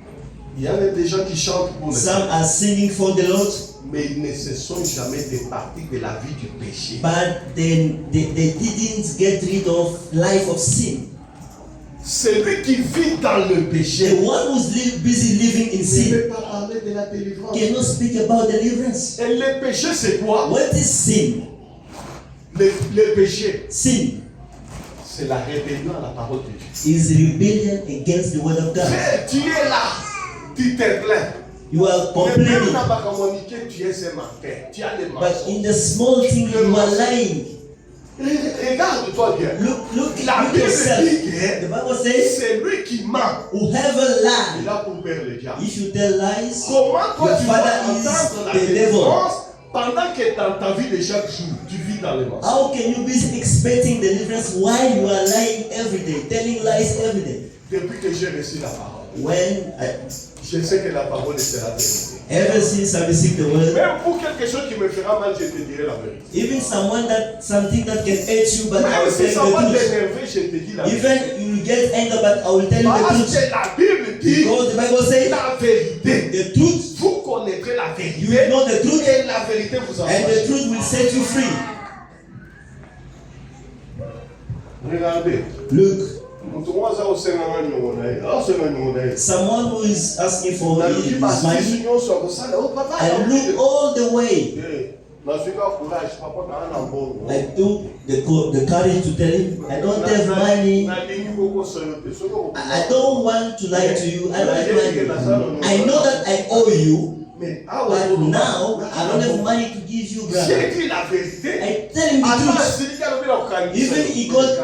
S3: Il y en a des gens qui chantent pour le
S2: Some are singing for the Lord.
S3: Mais ils ne se sont jamais départis de la vie du péché.
S2: But they didn't get rid of life of sin.
S3: Celui qui vit dans le péché,
S2: the one who's busy living in sin,
S3: ne peut pas parler de la délivrance.
S2: Cannot speak about deliverance.
S3: Et le péché, c'est quoi?
S2: What is sin?
S3: Le péché,
S2: sin,
S3: c'est la rébellion à la parole de Dieu.
S2: Is rebellion against the word of God.
S3: Tu es là, tu te plains.
S2: You are complaining. But in the small thing you are lying.
S3: Regarde-toi bien.
S2: Look
S3: la Bible dit que
S2: the Bible says,
S3: c'est lui qui ment.
S2: Whoever lies,
S3: il a pour père le diable.
S2: If you tell lies,
S3: comment toi
S2: your
S3: tu
S2: father
S3: vas
S2: is
S3: entendre
S2: the devil.
S3: Pendant que dans ta vie de chaque jour, tu vis dans les mensonges.
S2: How can you be expecting deliverance while you are lying every day, telling lies every day?
S3: Depuis que j'ai reçu la parole.
S2: Je
S3: sais que la parole est la vérité.
S2: Ever since I received the word,
S3: même pour quelque chose qui me fera mal, je te dirai la vérité.
S2: Even something that can hurt you, but I will tell you the truth.
S3: Je te dis la
S2: even you get anger, but I will tell you the truth.
S3: La Bible dit,
S2: because the Bible says,
S3: la vérité,
S2: the truth,
S3: vous connaîtrez la vérité,
S2: you know the truth,
S3: et la vérité vous
S2: and the truth will set you free.
S3: Regardez.
S2: Look.
S3: Someone
S2: who is asking for his money and look all the way. I took the courage to tell him, I don't have money. I don't want to lie to you. I don't have money. I know that I owe you. But now I don't have money to give you, brother. I tell him the truth. Even he got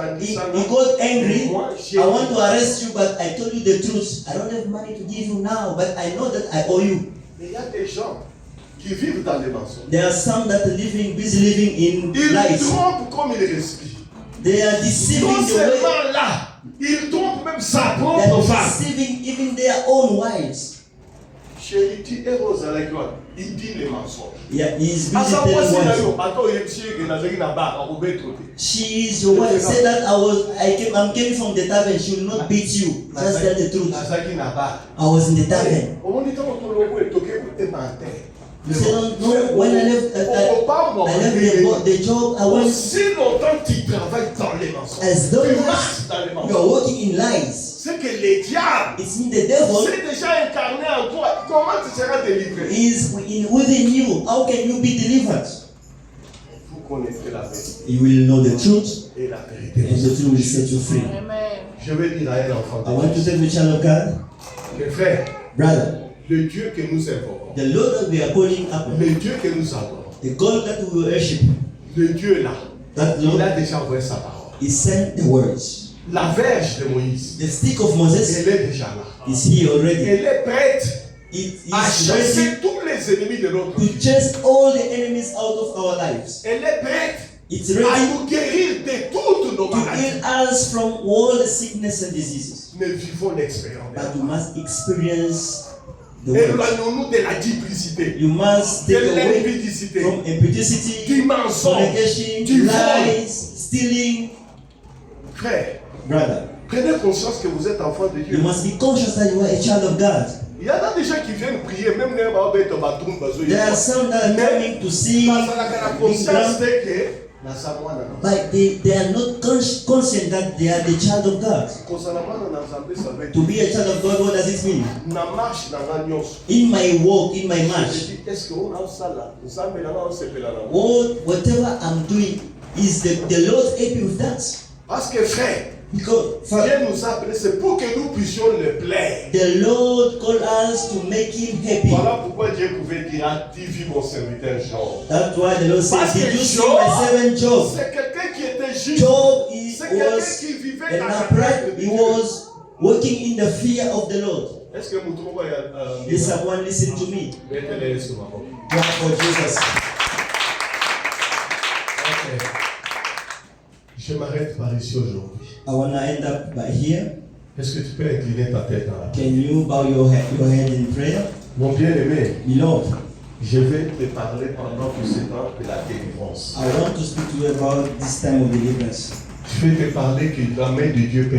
S2: angry. I want to arrest you, but I told you the truth. I don't have money to give you now, but I know that I owe you. There are some that are busy living in lies. They are deceiving the way. They are deceiving even their own wives.
S3: Chérie, tu es aux alégoires. Il dit les mensonges.
S2: Yeah, he's busy telling lies. She is your wife. Say that I'm came from the tavern. She will not beat you. Just tell the truth. I was in the tavern. You say, no, when I left the job, I went. As long as you are working in lies.
S3: C'est que le diable,
S2: it's in the devil,
S3: c'est déjà incarné en toi. Comment tu seras délivré?
S2: Is within you. How can you be delivered?
S3: Vous connaissez la vérité.
S2: You will know the truth,
S3: et la vérité.
S2: And the truth will set you free.
S3: Amen. Je vais dire à un enfant.
S2: I want to tell the child of God,
S3: mes frères,
S2: brother,
S3: Le Dieu que nous invoquons.
S2: The Lord that we are calling upon.
S3: Le Dieu que nous adorons.
S2: The God that we worship.
S3: Le Dieu là.
S2: That Lord,
S3: il a déjà envoyé sa parole.
S2: He sent the words.
S3: La verge de Moïse.
S2: The stick of Moses.
S3: Elle est déjà là.
S2: Is here already.
S3: Elle est prête.
S2: It is
S3: à chasser
S2: ready
S3: tous les ennemis de notre vie.
S2: to chase all the enemies out of our lives.
S3: Elle est prête.
S2: It's
S3: à
S2: ready
S3: nous guérir de toutes nos
S2: to
S3: maladies.
S2: heal us from all the sickness and diseases.
S3: Mais vivons l'expérience.
S2: But you must experience the word.
S3: Éloignons-nous de la duplicité,
S2: You must
S3: de
S2: take away
S3: l'impudicité,
S2: from impudicity,
S3: du mensonge,
S2: fornication,
S3: du vol.
S2: lies, stealing.
S3: Frère,
S2: Brother,
S3: prenez conscience que vous êtes enfant de Dieu.
S2: you must be conscious that you are a child of God.
S3: Il y a des gens qui viennent prier, même quand ils vont être bateau,
S2: There are some that are coming to see, but they are not conscious that they are the child of God. To be a child of God, what does it mean? In my walk, in my march, whatever I'm doing, is the Lord happy with that?
S3: Parce que frère,
S2: Because
S3: Dieu nous a appelés, c'est pour que nous puissions le plaire.
S2: the Lord called us to make Him happy.
S3: Voilà pourquoi Dieu pouvait dire, as-tu vu mon serviteur Job?
S2: That's why the Lord said,
S3: Parce
S2: did
S3: que
S2: you see my servant Job?
S3: c'est quelqu'un qui était juste.
S2: Job
S3: C'est quelqu'un
S2: was
S3: qui vivait dans
S2: an
S3: la
S2: upright.
S3: crainte de
S2: He
S3: Dieu.
S2: was walking in the fear of the Lord.
S3: Est-ce que vous trouvez
S2: Did someone listen to me?
S3: mettez-les sur ma robe.
S2: Clap for Jesus.
S3: Ok. Je m'arrête par ici aujourd'hui.
S2: I want to end up by here.
S3: Est-ce que tu peux incliner ta tête dans la prière?
S2: Can you bow your head in prayer?
S3: Mon bien-aimé,
S2: Beloved,
S3: je vais te parler pendant tout ce temps de la délivrance.
S2: I want to speak to you about this time of deliverance.
S3: Je vais te parler que la main de Dieu peut